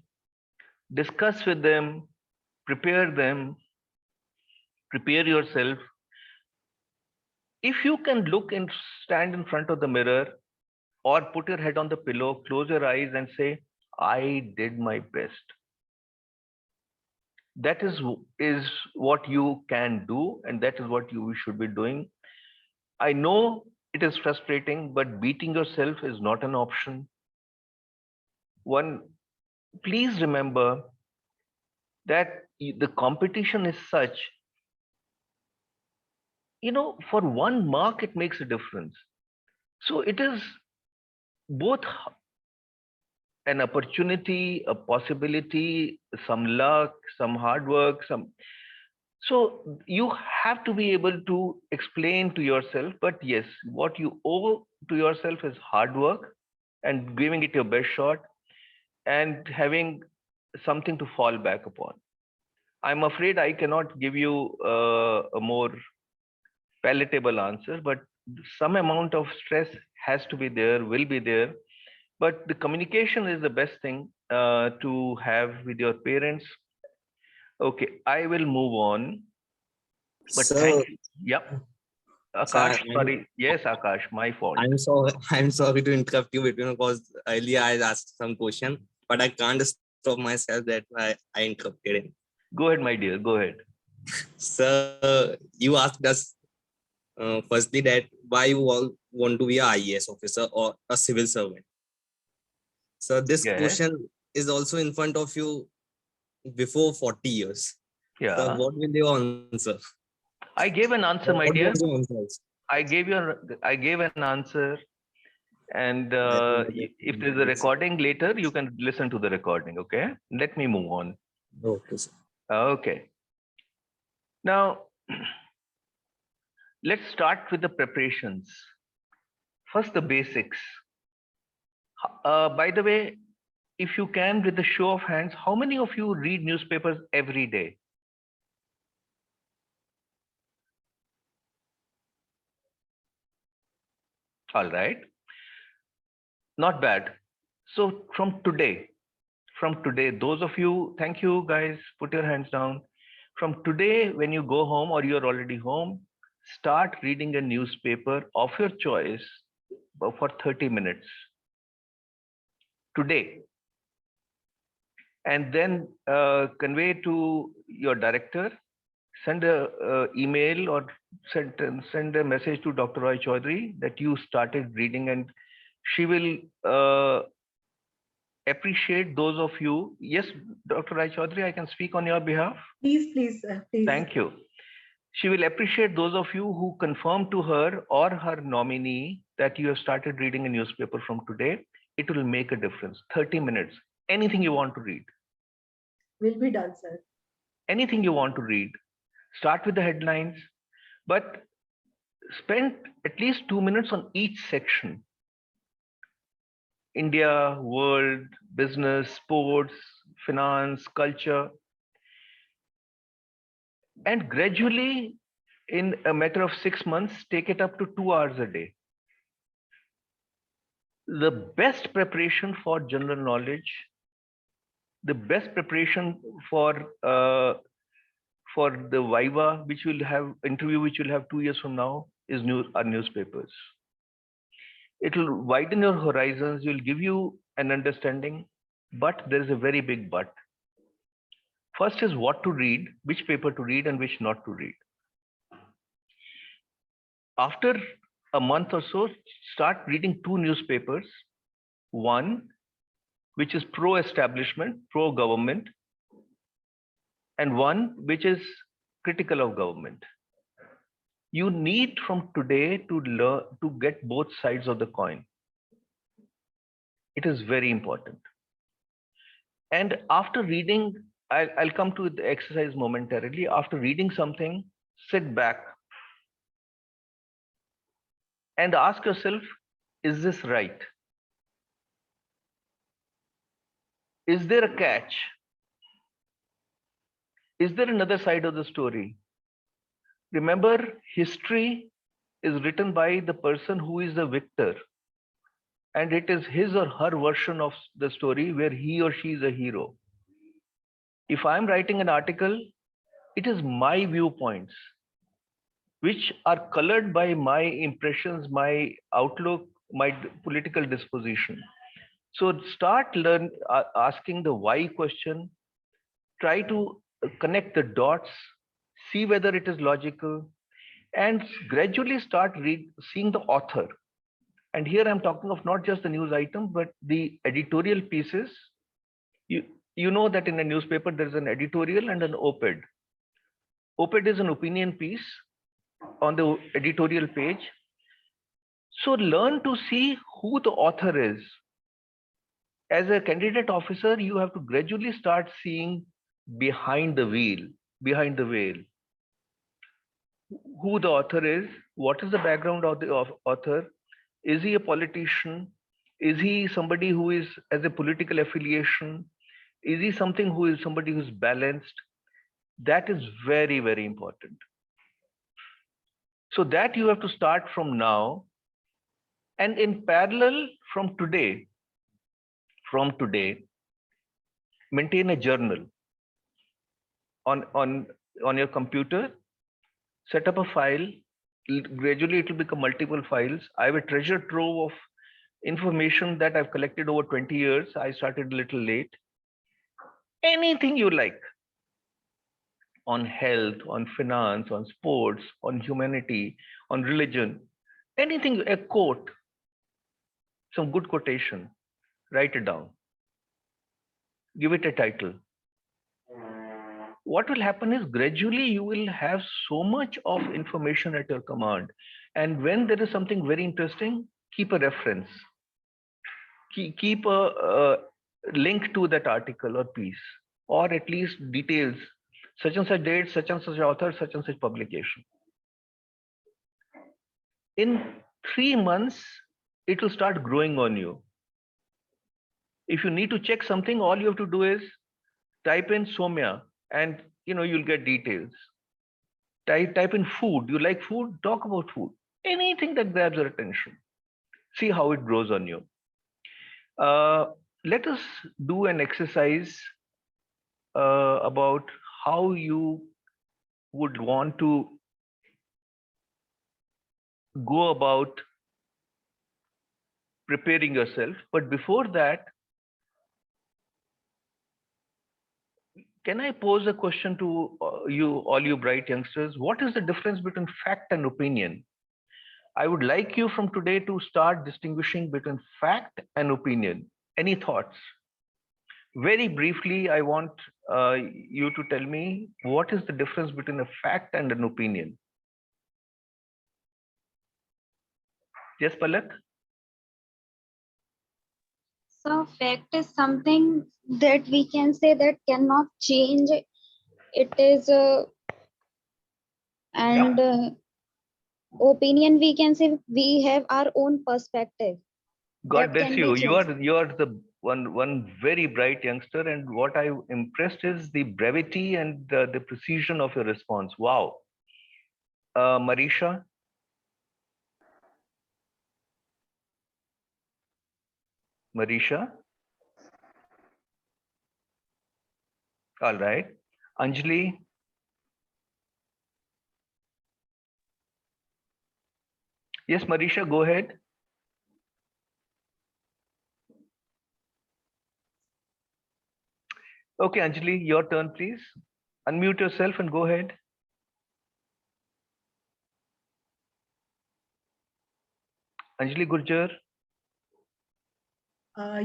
Discuss with them, prepare yourself. If you can look and stand in front of the mirror or put your head on the pillow, close your eyes and say, I did my best. That is what you can do, and that is what you should be doing. I know it is frustrating, but beating yourself is not an option. Please remember that the competition is such, for 1 mark, it makes a difference. So it is both an opportunity, a possibility, some luck, some hard work, So you have to be able to explain to yourself, but yes, what you owe to yourself is hard work and giving it your best shot and having something to fall back upon. I'm afraid I cannot give you a more palatable answer, but some amount of stress has to be there, will be there. But the communication is the best thing to have with your parents. Okay, I will move on. But thank you. Yep. Akash, sorry. Yes, Akash, my fault. I'm sorry to interrupt you because earlier I asked some question, but I can't stop myself that I interrupted him. Go ahead, my dear. Go ahead. Sir, you asked us firstly that why you all want to be an IAS officer or a civil servant. So this Yes. question is also in front of you before 40 years. So Yeah. what will you answer? I gave an answer, my What dear. was your answer? I gave an answer, and if there's a Yes. recording later, you can listen to the recording. Okay. Let me move on. Okay, sir. Okay. Now, let's start with the preparations. First, the basics. By the way, if you can, with the show of hands, how many of you read newspapers every day? All right. Not bad. So from today, those of you, thank you guys, put your hands down. From today, when you go home or you're already home, start reading a newspaper of your choice for 30 minutes today. And then convey to your director, send a email or send a message to Dr. Roy Chaudhary that you started reading, and she will appreciate those of you. Yes, Dr. Roy Chaudhary, I can speak on your behalf. Please, please, please. Thank you. She will appreciate those of you who confirm to her or her nominee that you have started reading a newspaper from today. It will make a difference. 30 minutes, anything you want to read. Will be done, sir. Anything you want to read. Start with the headlines, but spend at least 2 minutes on each section. India, world, business, sports, finance, culture. And gradually, in a matter of 6 months, take it up to 2 hours a day. The best preparation for general knowledge, the best preparation for the Viva, which will have interview, which will have 2 years from now, is our newspapers. It will widen your horizons. Will give you an understanding, but there is a very big but. First is what to read, which paper to read, and which not to read. After a month or so, start reading 2 newspapers. One, which is pro-establishment, pro-government, and one which is critical of government. You need from today to learn to get both sides of the coin. It is very important. And after reading, I'll come to the exercise momentarily. After reading something, sit back and ask yourself, is this right? Is there a catch? Is there another side of the story? Remember, history is written by the person who is the victor. And it is his or her version of the story where he or she is a hero. If I'm writing an article, it is my viewpoints, which are colored by my impressions, my outlook, my political disposition. So start asking the why question, try to connect the dots, see whether it is logical, and gradually start seeing the author. And here I'm talking of not just the news item, but the editorial pieces. You know that in a newspaper, there's an editorial and an op-ed. Op-ed is an opinion piece on the editorial page. So learn to see who the author is. As a candidate officer, you have to gradually start seeing behind the veil, who the author is, what is the background of the author, is he a politician, is he somebody who is as a political affiliation, is he somebody who's balanced. That is very, very important. So that you have to start from now, and in parallel from today, maintain a journal on your computer. Set up a file. Gradually it will become multiple files. I have a treasure trove of information that I've collected over 20 years. I started a little late. Anything you like on health, on finance, on sports, on humanity, on religion, anything, a quote, some good quotation. Write it down. Give it a title. What will happen is gradually you will have so much of information at your command. And when there is something very interesting, keep a reference. Keep a link to that article or piece, or at least details, such and such date, such and such author, such and such publication. In 3 months, it will start growing on you. If you need to check something, all you have to do is type in Somya, and you'll get details. Type in food. You like food? Talk about food. Anything that grabs your attention. See how it grows on you. Let us do an exercise about how you would want to go about preparing yourself. But before that, can I pose a question to all you bright youngsters? What is the difference between fact and opinion? I would like you from today to start distinguishing between fact and opinion. Any thoughts? Very briefly, I want you to tell me what is the difference between a fact and an opinion. Yes, Palak? So fact is something that we can say that cannot change. It is opinion, we can say we have our own perspective. God that bless can you. be You are changed. the one very bright youngster, and what I impressed is the brevity and the precision of your response. Wow. Marisha? Marisha? All right. Anjali? Yes, Marisha, go ahead. Okay, Anjali, your turn, please. Unmute yourself and go ahead. Anjali Gurjar.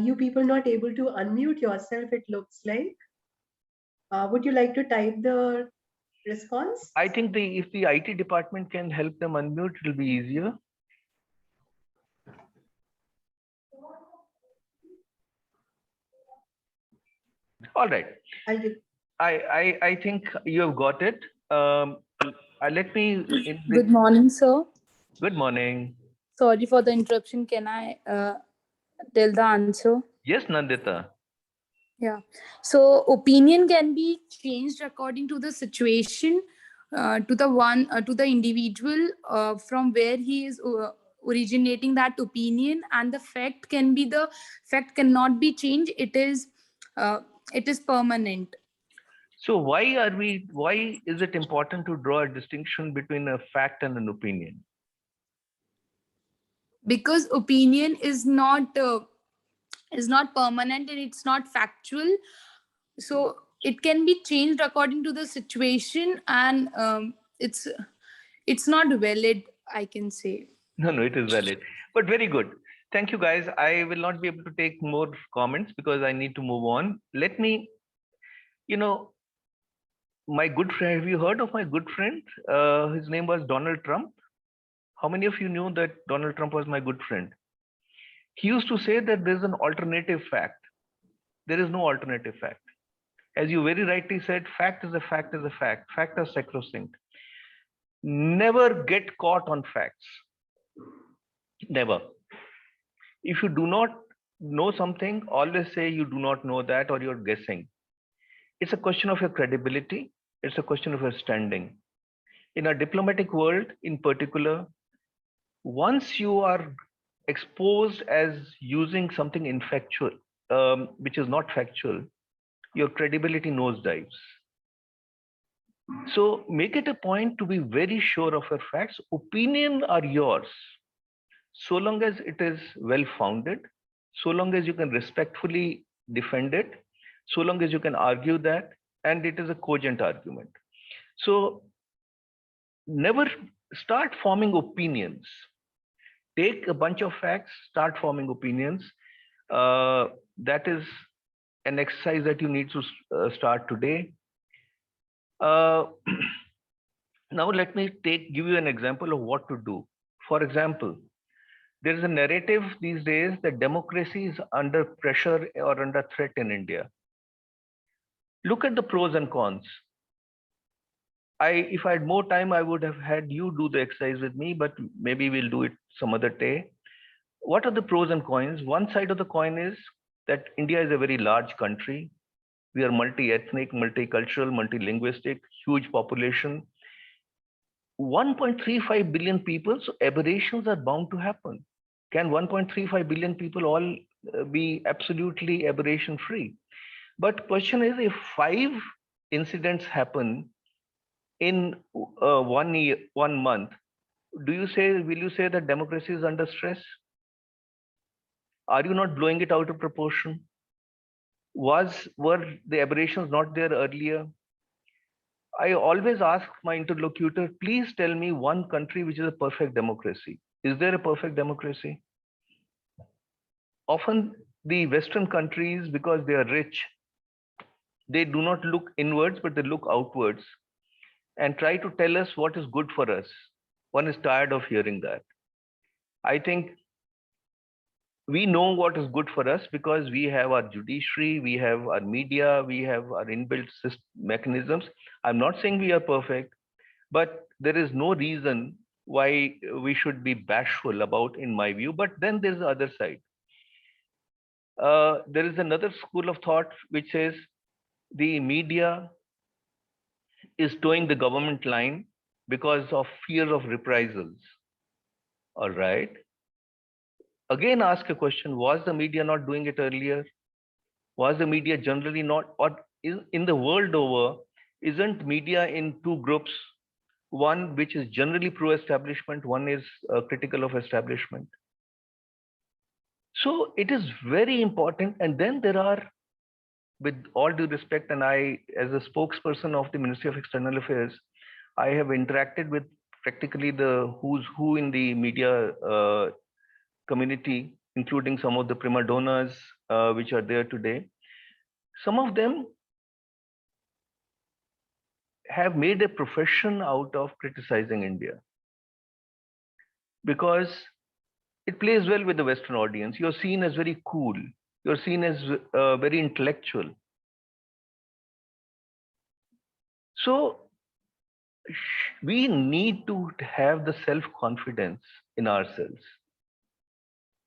You people not able to unmute yourself, it looks like. Would you like to type the response? I think if the IT department can help them unmute, it will be easier. All right. I think you have got it. Let me. Good morning, sir. Good morning. Sorry for the interruption. Can I tell the answer? Yes, Nandita. Yeah. So opinion can be changed according to the situation, to the individual, from where he is originating that opinion, and the fact cannot be changed. It is permanent. So why is it important to draw a distinction between a fact and an opinion? Because opinion is not permanent and it's not factual, so it can be changed according to the situation, and it's not valid, I can say. No, it is valid, but very good. Thank you, guys. I will not be able to take more comments because I need to move on. Let me, my good friend, have you heard of my good friend? His name was Donald Trump. How many of you knew that Donald Trump was my good friend? He used to say that there's an alternative fact. There is no alternative fact. As you very rightly said, fact is a fact is a fact. Fact is sacrosanct. Never get caught on facts. Never. If you do not know something, always say you do not know that or you're guessing. It's a question of your credibility. It's a question of your standing. In our diplomatic world, in particular, once you are exposed as using something infactual, which is not factual, your credibility nosedives. So make it a point to be very sure of your facts. Opinions are yours, so long as it is well-founded, so long as you can respectfully defend it, so long as you can argue that, and it is a cogent argument. So never start forming opinions. Take a bunch of facts, start forming opinions. That is an exercise that you need to start today. Now let me give you an example of what to do. For example, there is a narrative these days that democracy is under pressure or under threat in India. Look at the pros and cons. If I had more time, I would have had you do the exercise with me, but maybe we'll do it some other day. What are the pros and cons? One side of the coin is that India is a very large country. We are multi-ethnic, multicultural, multilinguistic, huge population. 1.35 billion people, so aberrations are bound to happen. Can 1.35 billion people all be absolutely aberration free? But question is, if 5 incidents happen in 1 month, will you say that democracy is under stress? Are you not blowing it out of proportion? Were the aberrations not there earlier? I always ask my interlocutor, please tell me one country which is a perfect democracy. Is there a perfect democracy? Often the Western countries, because they are rich, they do not look inwards, but they look outwards and try to tell us what is good for us. One is tired of hearing that. I think we know what is good for us because we have our judiciary, we have our media, we have our inbuilt mechanisms. I'm not saying we are perfect, but there is no reason why we should be bashful about, in my view. But then there's the other side. There is another school of thought which says the media is towing the government line because of fear of reprisals. All right. Again, ask a question, was the media not doing it earlier? Was the media generally not, or in the world over, isn't media in 2 groups? One which is generally pro-establishment, one is critical of establishment. So it is very important. And then there are, with all due respect, and I, as a spokesperson of the Ministry of External Affairs, I have interacted with practically the who's who in the media community, including some of the prima donnas which are there today. Some of them have made a profession out of criticizing India because it plays well with the Western audience. You're seen as very cool. You're seen as very intellectual. So we need to have the self-confidence in ourselves.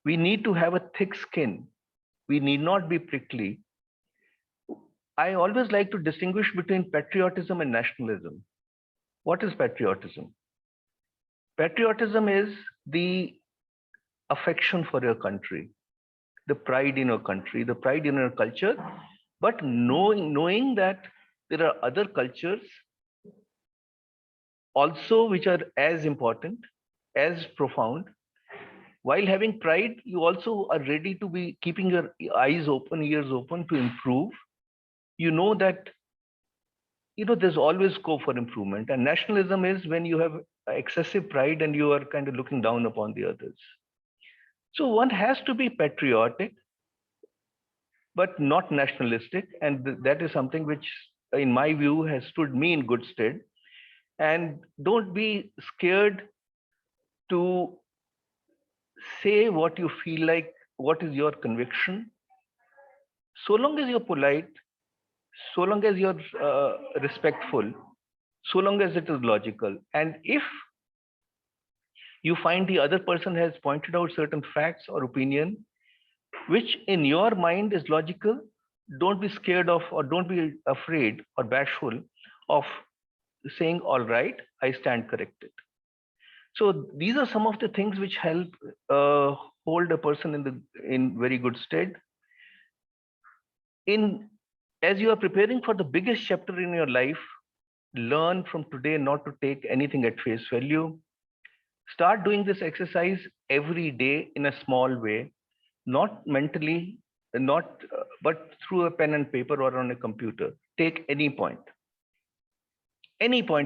We need to have a thick skin. We need not be prickly. I always like to distinguish between patriotism and nationalism. What is patriotism? Patriotism is the affection for your country, the pride in your country, the pride in your culture, but knowing that there are other cultures also which are as important, as profound. While having pride, you also are ready to be keeping your eyes open, ears open to improve. You know that there's always scope for improvement. And nationalism is when you have excessive pride and you are kind of looking down upon the others. So one has to be patriotic, but not nationalistic. And that is something which, in my view, has stood me in good stead. And don't be scared to say what you feel like, what is your conviction. So long as you're polite, so long as you're respectful, so long as it is logical. And if you find the other person has pointed out certain facts or opinion, which in your mind is logical, don't be scared of, or don't be afraid or bashful of saying, all right, I stand corrected. So these are some of the things which help hold a person in very good stead. As you are preparing for the biggest chapter in your life, learn from today not to take anything at face value. Start doing this exercise every day in a small way, not mentally, but through a pen and paper or on a computer. Take any point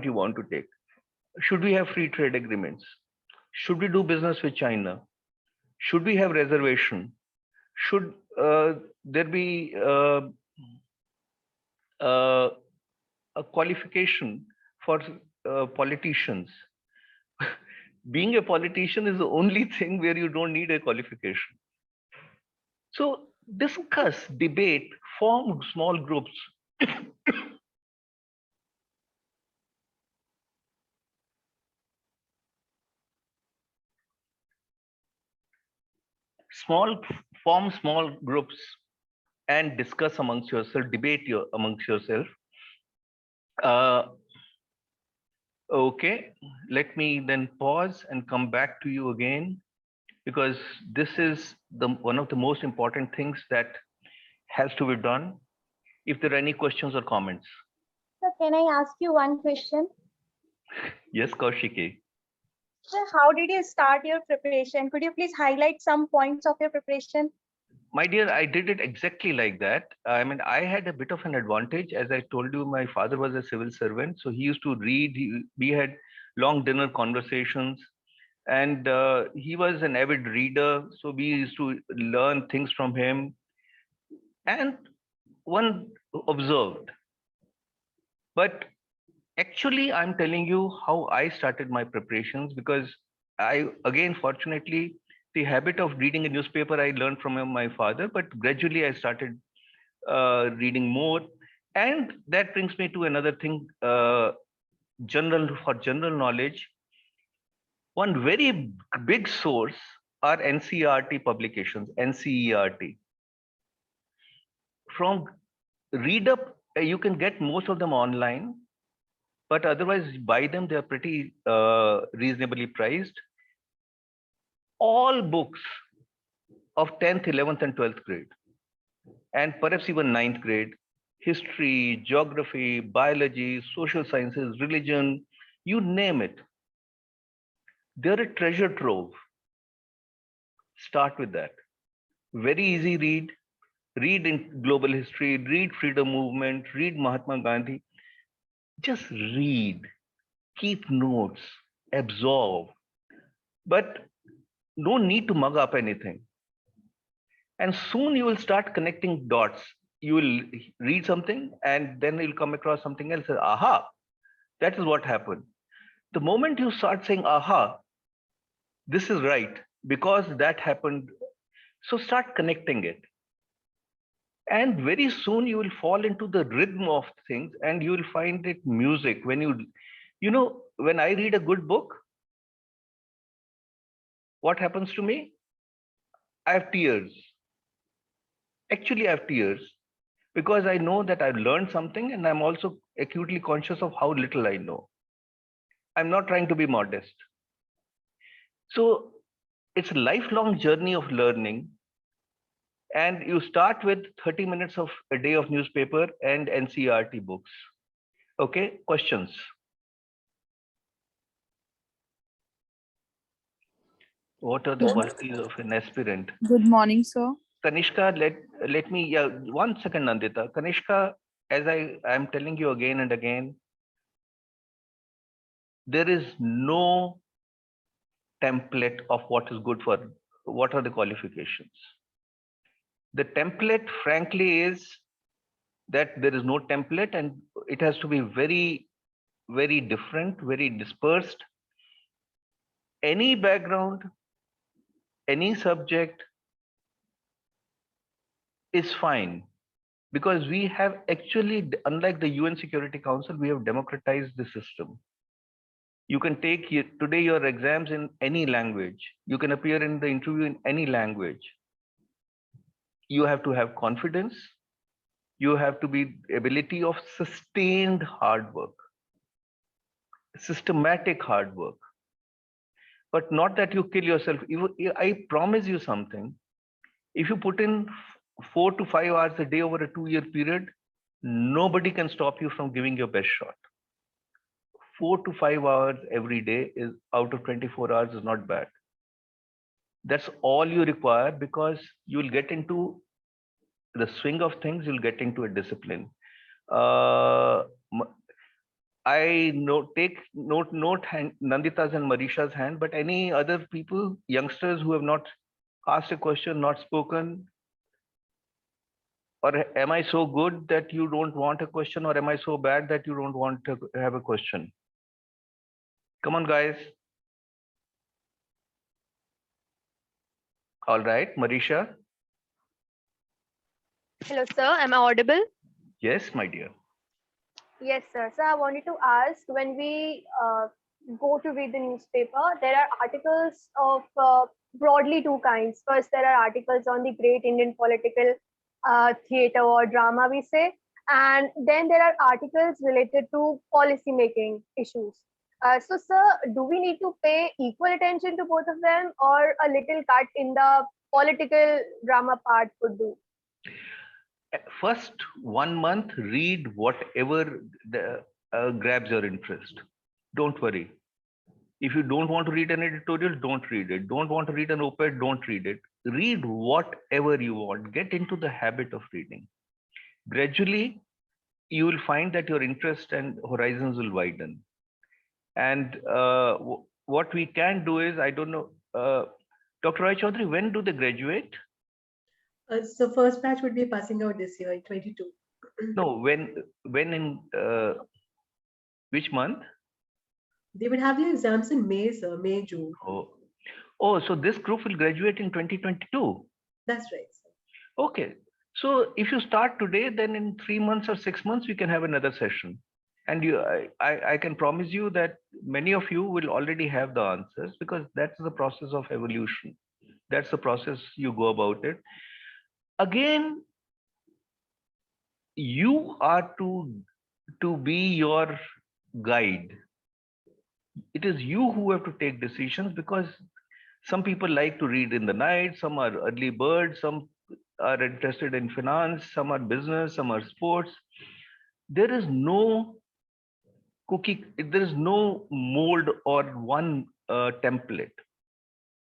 you want to take. Should we have free trade agreements? Should we do business with China? Should we have reservation? Should there be a qualification for politicians. Being a politician is the only thing where you don't need a qualification. So discuss, debate, form small groups. Form small groups and discuss amongst yourself, debate amongst yourself. Okay, let me then pause and come back to you again, because this is one of the most important things that has to be done. If there are any questions or comments. So can I ask you one question? Yes, Kaushiki. Sir, how did you start your preparation? Could you please highlight some points of your preparation? My dear, I did it exactly like that. I mean, I had a bit of an advantage. As I told you, my father was a civil servant, so he used to read. We had long dinner conversations, and he was an avid reader, so we used to learn things from him. And one observed. But actually, I'm telling you how I started my preparations, because I, again, fortunately, the habit of reading a newspaper I learned from my father, but gradually I started reading more. And that brings me to another thing, for general knowledge. One very big source are NCERT publications, NCERT. From read up, you can get most of them online, but otherwise buy them. They are pretty reasonably priced. All books of 10th, 11th and 12th grade, and perhaps even 9th grade, history, geography, biology, social sciences, religion, you name it. They're a treasure trove. Start with that. Very easy read. Read in global history, read freedom movement, read Mahatma Gandhi. Just read, keep notes, absorb, but no need to mug up anything. And soon you will start connecting dots. You will read something and then you'll come across something else. Aha, that is what happened. The moment you start saying, aha, this is right, because that happened. So start connecting it. And very soon you will fall into the rhythm of things, and you will find it music. When when I read a good book, what happens to me? I have tears. Actually, I have tears, because I know that I've learned something, and I'm also acutely conscious of how little I know. I'm not trying to be modest. So it's a lifelong journey of learning. And you start with 30 minutes of a day of newspaper and NCERT books. Okay, questions? What are the qualities of an aspirant? Good morning, sir. Kanishka, let me, 1 second, Nandita. Kanishka, as I am telling you again and again, there is no template of what is good for, what are the qualifications. The template, frankly, is that there is no template, and it has to be very, very different, very dispersed. Any background, any subject is fine, because we have actually, unlike the UN Security Council, we have democratized the system. You can take today your exams in any language. You can appear in the interview in any language. You have to have confidence. You have to be ability of sustained hard work, systematic hard work, but not that you kill yourself. I promise you something. If you put in 4 to 5 hours a day over a 2-year period, nobody can stop you from giving your best shot. 4 to 5 hours every day is out of 24 hours is not bad. That's all you require, because you will get into the swing of things, you'll get into a discipline. I take note Nandita's and Marisha's hand, but any other people, youngsters who have not asked a question, not spoken, Or am I so good that you don't want a question, or am I so bad that you don't want to have a question? Come on, guys. All right, Marisha. Hello, sir. Am I audible? Yes, my dear. Yes, sir. So I wanted to ask, when we go to read the newspaper, there are articles of broadly two kinds. First, there are articles on the great Indian political theater or drama, we say, and then there are articles related to policy making issues. So, sir, do we need to pay equal attention to both of them, or a little cut in the political drama part would do? First 1 month, read whatever grabs your interest. Don't worry. If you don't want to read an editorial, don't read it. Don't want to read an op-ed, don't read it. Read whatever you want. Get into the habit of reading. Gradually, you will find that your interest and horizons will widen. And what we can do is, I don't know, Dr. Roy Chaudhary, when do they graduate? So first batch would be passing out this year in 22. No, when in which month? They would have their exams in May, sir, May, June. Oh, so this group will graduate in 2022. That's right, sir. Okay. So if you start today, then in 3 months or 6 months, we can have another session. And I can promise you that many of you will already have the answers, because that's the process of evolution. That's the process you go about it. Again, you are to be your guide. It is you who have to take decisions, because some people like to read in the night, some are early birds, some are interested in finance, some are business, some are sports. There is no cookie, there is no mold or one template.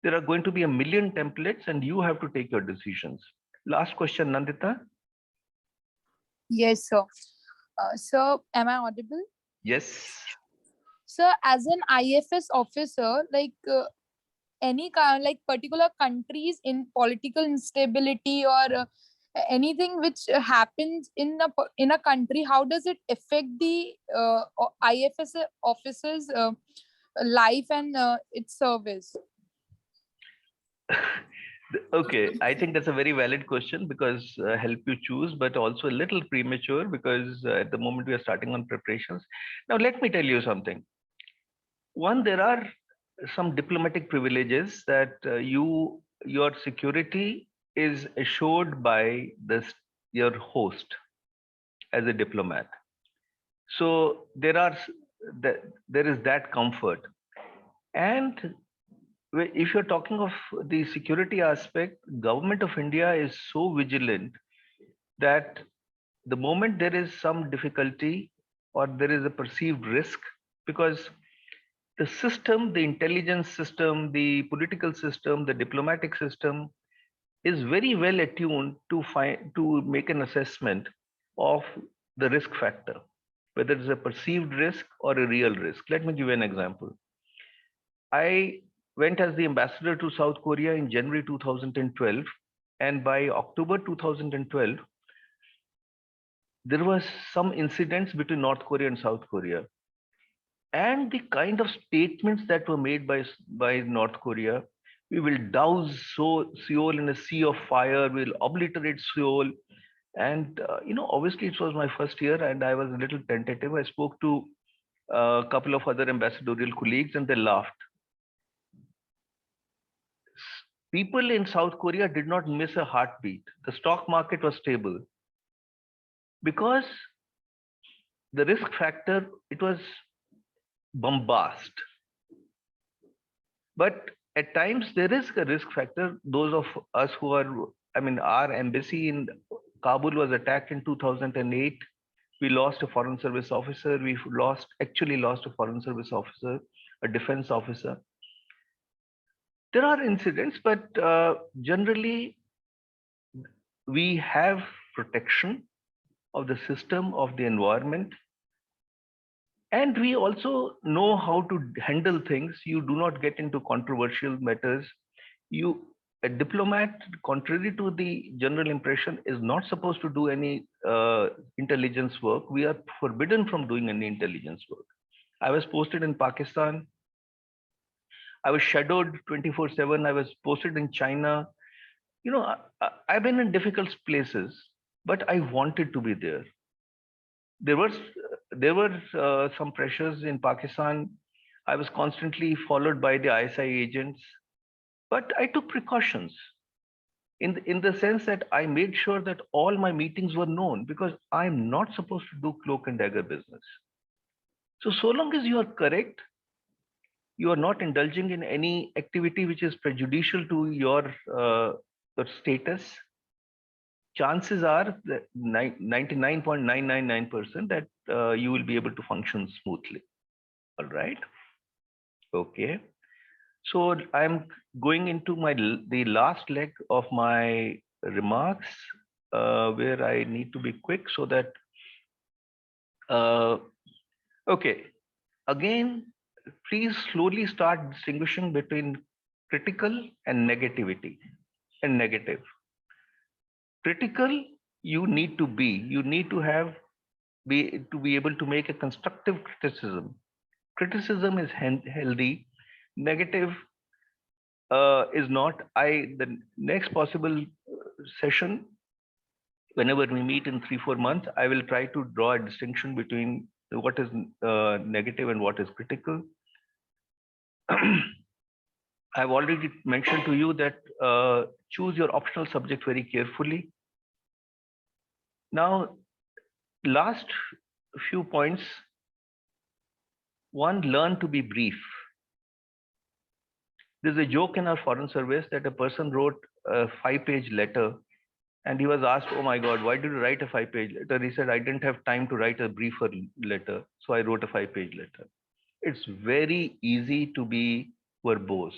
There are going to be a million templates, and you have to take your decisions. Last question, Nandita. Yes, sir. Sir, am I audible? Yes. Sir, as an IFS officer, like any kind, like particular countries in political instability or anything which happens in a country, how does it affect the IFS officers' life and its service? Okay, I think that's a very valid question, because help you choose, but also a little premature, because at the moment we are starting on preparations. Now, let me tell you something. One, there are some diplomatic privileges that your security is assured by your host as a diplomat. So there is that comfort. And if you're talking of the security aspect, Government of India is so vigilant that the moment there is some difficulty or there is a perceived risk, because the system, the intelligence system, the political system, the diplomatic system is very well attuned to make an assessment of the risk factor, whether it's a perceived risk or a real risk. Let me give you an example. I went as the ambassador to South Korea in January 2012, and by October 2012, there was some incidents between North Korea and South Korea. And the kind of statements that were made by North Korea, we will douse Seoul in a sea of fire, we'll obliterate Seoul. And, obviously it was my first year and I was a little tentative. I spoke to a couple of other ambassadorial colleagues and they laughed. People in South Korea did not miss a heartbeat. The stock market was stable because the risk factor, it was bombast. But at times there is a risk factor. Those of us who are, our embassy in Kabul was attacked in 2008. We lost a foreign service officer. We actually lost a foreign service officer, a defense officer. There are incidents, but generally we have protection of the system, of the environment. And we also know how to handle things. You do not get into controversial matters. You a diplomat, contrary to the general impression, is not supposed to do any intelligence work. We are forbidden from doing any intelligence work. I was posted in Pakistan. I was shadowed 24/7. I was posted in China. You know, I've been in difficult places, but I wanted to be there. There were some pressures in Pakistan. I was constantly followed by the ISI agents, but I took precautions in the sense that I made sure that all my meetings were known, because I'm not supposed to do cloak and dagger business. So long as you are correct, you are not indulging in any activity which is prejudicial to your status, chances are that 99.999% that you will be able to function smoothly. All right. Okay. So I'm going into the last leg of my remarks, where I need to be quick so that okay. Again, please slowly start distinguishing between critical and negativity and negative. Critical, you need to be able to make a constructive criticism. Criticism is healthy. Negative is not. The next possible session, whenever we meet in 3-4 months, I will try to draw a distinction between what is negative and what is critical. I've already mentioned to you that choose your optional subject very carefully. Now, last few points. One, learn to be brief. There's a joke in our foreign service that a person wrote a 5-page letter and he was asked, oh my God, why did you write a 5-page letter? He said, I didn't have time to write a briefer letter, so I wrote a 5-page letter. It's very easy to be verbose.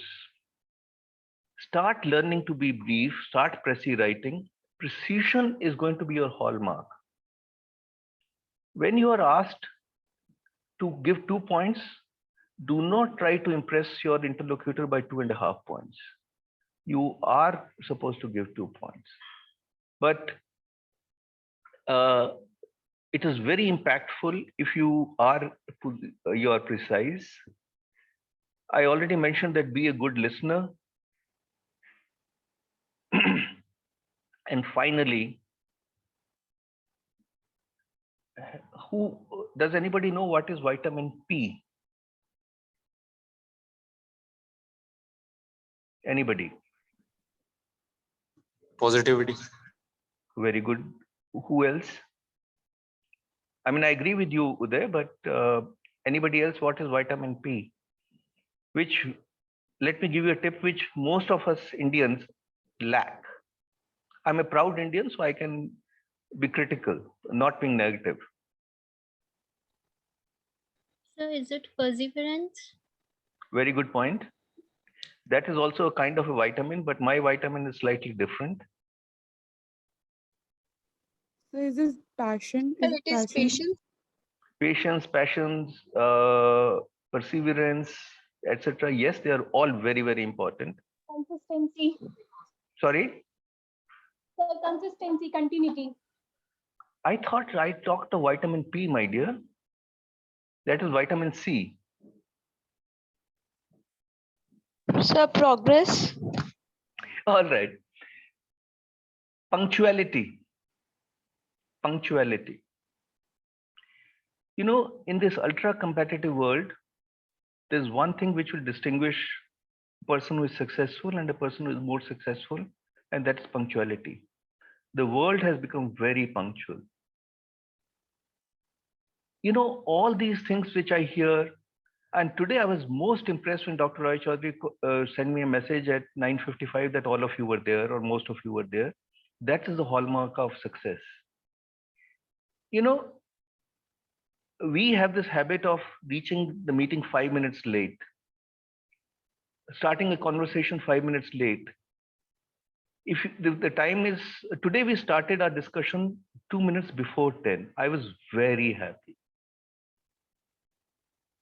Start learning to be brief, start precis writing. Precision is going to be your hallmark. When you are asked to give 2 points, do not try to impress your interlocutor by 2.5 points. You are supposed to give 2 points. But it is very impactful if you are precise. I already mentioned that be a good listener. And finally, does anybody know what is vitamin P? Anybody? Positivity. Very good. Who else? I mean, I agree with you, Uday, but anybody else, what is vitamin P? Which, let me give you a tip which most of us Indians lack. I'm a proud Indian, so I can be critical, not being negative. So is it perseverance? Very good point. That is also a kind of a vitamin, but my vitamin is slightly different. So is this passion? So it is patience. Patience, passions, perseverance, etc. Yes, they are all very, very important. Consistency. Sorry? So consistency, continuity. I thought I talked of vitamin P, my dear. That is vitamin C. Sir, progress. All right. Punctuality. Punctuality. You know, in this ultra competitive world, there's one thing which will distinguish a person who is successful and a person who is more successful, and that's punctuality. The world has become very punctual. You know, all these things which I hear, and today I was most impressed when Dr. Roy Chaudhary sent me a message at 9:55 that all of you were there, or most of you were there. That is the hallmark of success. You know, we have this habit of reaching the meeting 5 minutes late, starting a conversation 5 minutes late. If the time is, today we started our discussion 2 minutes before 10. I was very happy.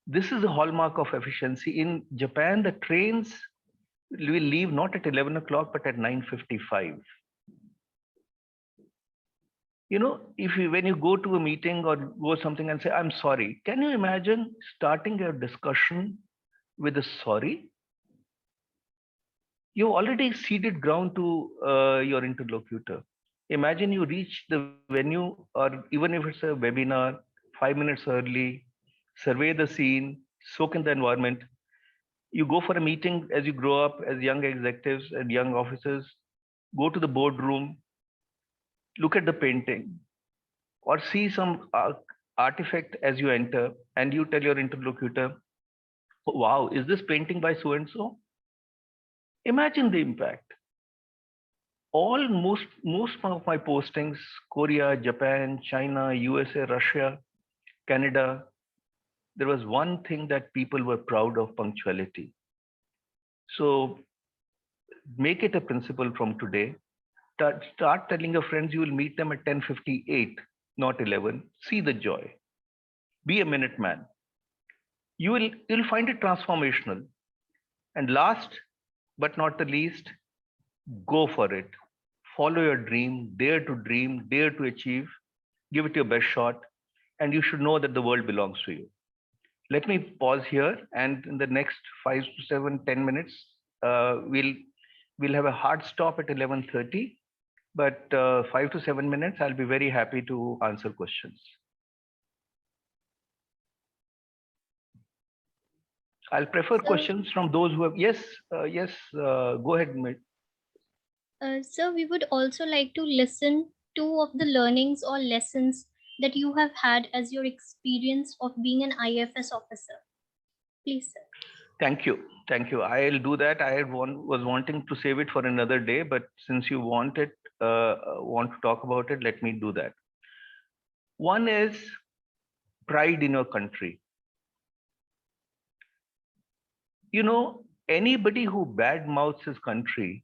This is the hallmark of efficiency. In Japan, the trains We'll leave not at 11 o'clock, but at 9:55. You know, when you go to a meeting or go something and say, I'm sorry, can you imagine starting your discussion with a sorry? You already ceded ground to your interlocutor. Imagine you reach the venue, or even if it's a webinar, 5 minutes early, survey the scene, soak in the environment. You go for a meeting as you grow up as young executives and young officers, go to the boardroom, look at the painting, or see some artifact as you enter, and you tell your interlocutor, oh, wow, is this painting by so-and-so? Imagine the impact. Most of my postings, Korea, Japan, China, USA, Russia, Canada, there was one thing that people were proud of: punctuality. So make it a principle from today. Start telling your friends you will meet them at 10:58, not 11. See the joy. Be a minute man. You'll find it transformational. And last but not the least, go for it. Follow your dream, dare to achieve, give it your best shot, and you should know that the world belongs to you. Let me pause here, and in the next 5 to 7, 10 minutes, we'll have a hard stop at 11:30, but 5 to 7 minutes, I'll be very happy to answer questions. I'll prefer questions from those who have, yes, go ahead, mate. Sir, we would also like to listen two of the learnings or lessons that you have had as your experience of being an IFS officer. Please, sir. Thank you. I'll do that. I was wanting to save it for another day, but since you want to talk about it, let me do that. One is pride in your country. You know, anybody who badmouths his country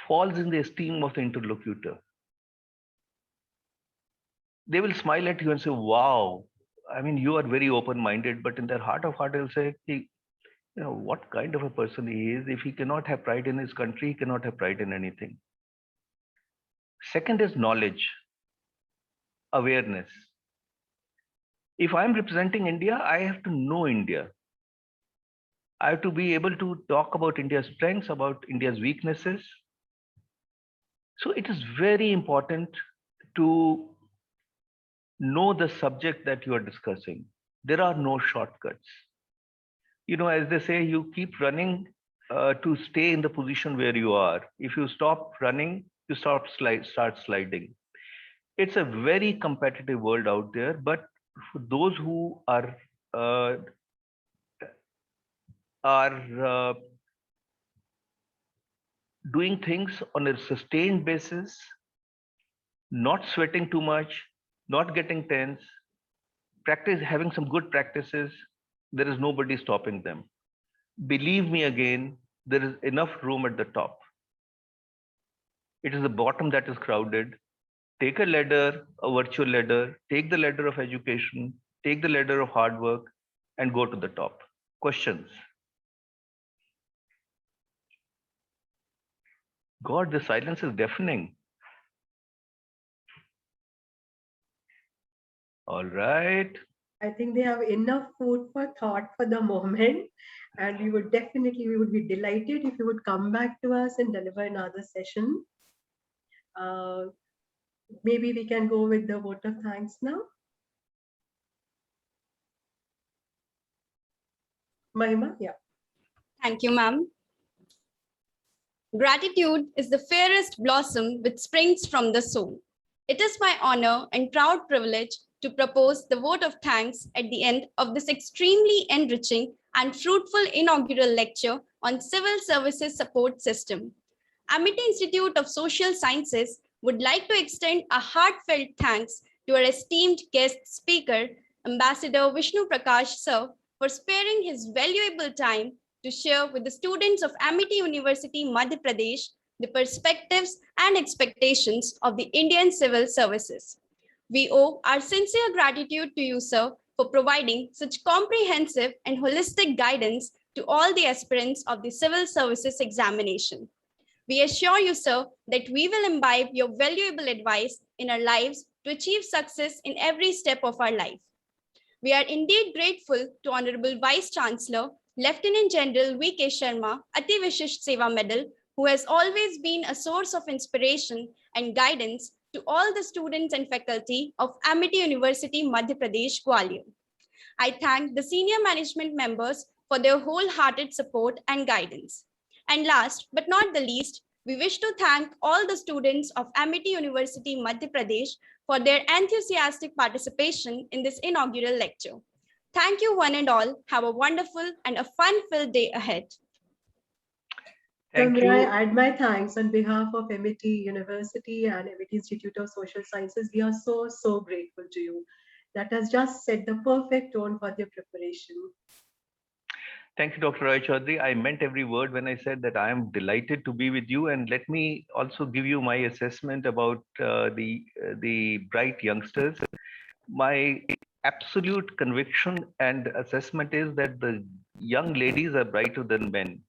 falls in the esteem of the interlocutor. They will smile at you and say, wow, I mean, you are very open-minded, but in their heart of heart, they'll say, you know, what kind of a person he is. If he cannot have pride in his country, he cannot have pride in anything. Second is knowledge, awareness. If I'm representing India, I have to know India. I have to be able to talk about India's strengths, about India's weaknesses. So it is very important to know the subject that you are discussing. There are no shortcuts. You know, as they say, you keep running to stay in the position where you are. If you stop running, you start sliding. It's a very competitive world out there, but for those who are doing things on a sustained basis, not sweating too much, not getting tense, having some good practices, there is nobody stopping them. Believe me again, there is enough room at the top. It is the bottom that is crowded. Take a ladder, a virtual ladder, take the ladder of education, take the ladder of hard work, and go to the top. Questions? God, the silence is deafening. All right. I think they have enough food for thought for the moment. And we would be delighted if you would come back to us and deliver another session. Maybe we can go with the vote of thanks now. Mahima, yeah. Thank you, ma'am. Gratitude is the fairest blossom which springs from the soul. It is my honor and proud privilege to propose the vote of thanks at the end of this extremely enriching and fruitful inaugural lecture on Civil Services Support System. Amity Institute of Social Sciences would like to extend a heartfelt thanks to our esteemed guest speaker, Ambassador Vishnu Prakash sir, for sparing his valuable time to share with the students of Amity University, Madhya Pradesh, the perspectives and expectations of the Indian civil services. We owe our sincere gratitude to you, sir, for providing such comprehensive and holistic guidance to all the aspirants of the Civil Services Examination. We assure you, sir, that we will imbibe your valuable advice in our lives to achieve success in every step of our life. We are indeed grateful to Honorable Vice Chancellor, Lieutenant General V.K. Sharma, Ati Vishisht Seva Medal, who has always been a source of inspiration and guidance to all the students and faculty of Amity University, Madhya Pradesh, Gwalior. I thank the senior management members for their wholehearted support and guidance. And last but not the least, we wish to thank all the students of Amity University, Madhya Pradesh for their enthusiastic participation in this inaugural lecture. Thank you one and all. Have a wonderful and a fun-filled day ahead. Thank May you. I add my thanks on behalf of Amity University and Amity Institute of Social Sciences. We are so grateful to you. That has just set the perfect tone for your preparation. Thank you, Dr. Roy Chaudhary. I meant every word when I said that I am delighted to be with you. And let me also give you my assessment about the bright youngsters. My absolute conviction and assessment is that the young ladies are brighter than men.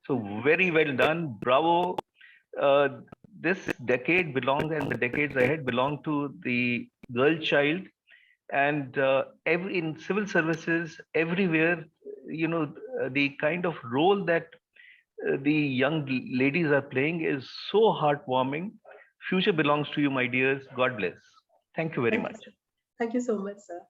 So very well done. Bravo. This decade belongs, and the decades ahead belong to the girl child. And in civil services, everywhere, you know, the kind of role that the young ladies are playing is so heartwarming. Future belongs to you, my dears. God bless. Thank you very much. Thank you so much, sir.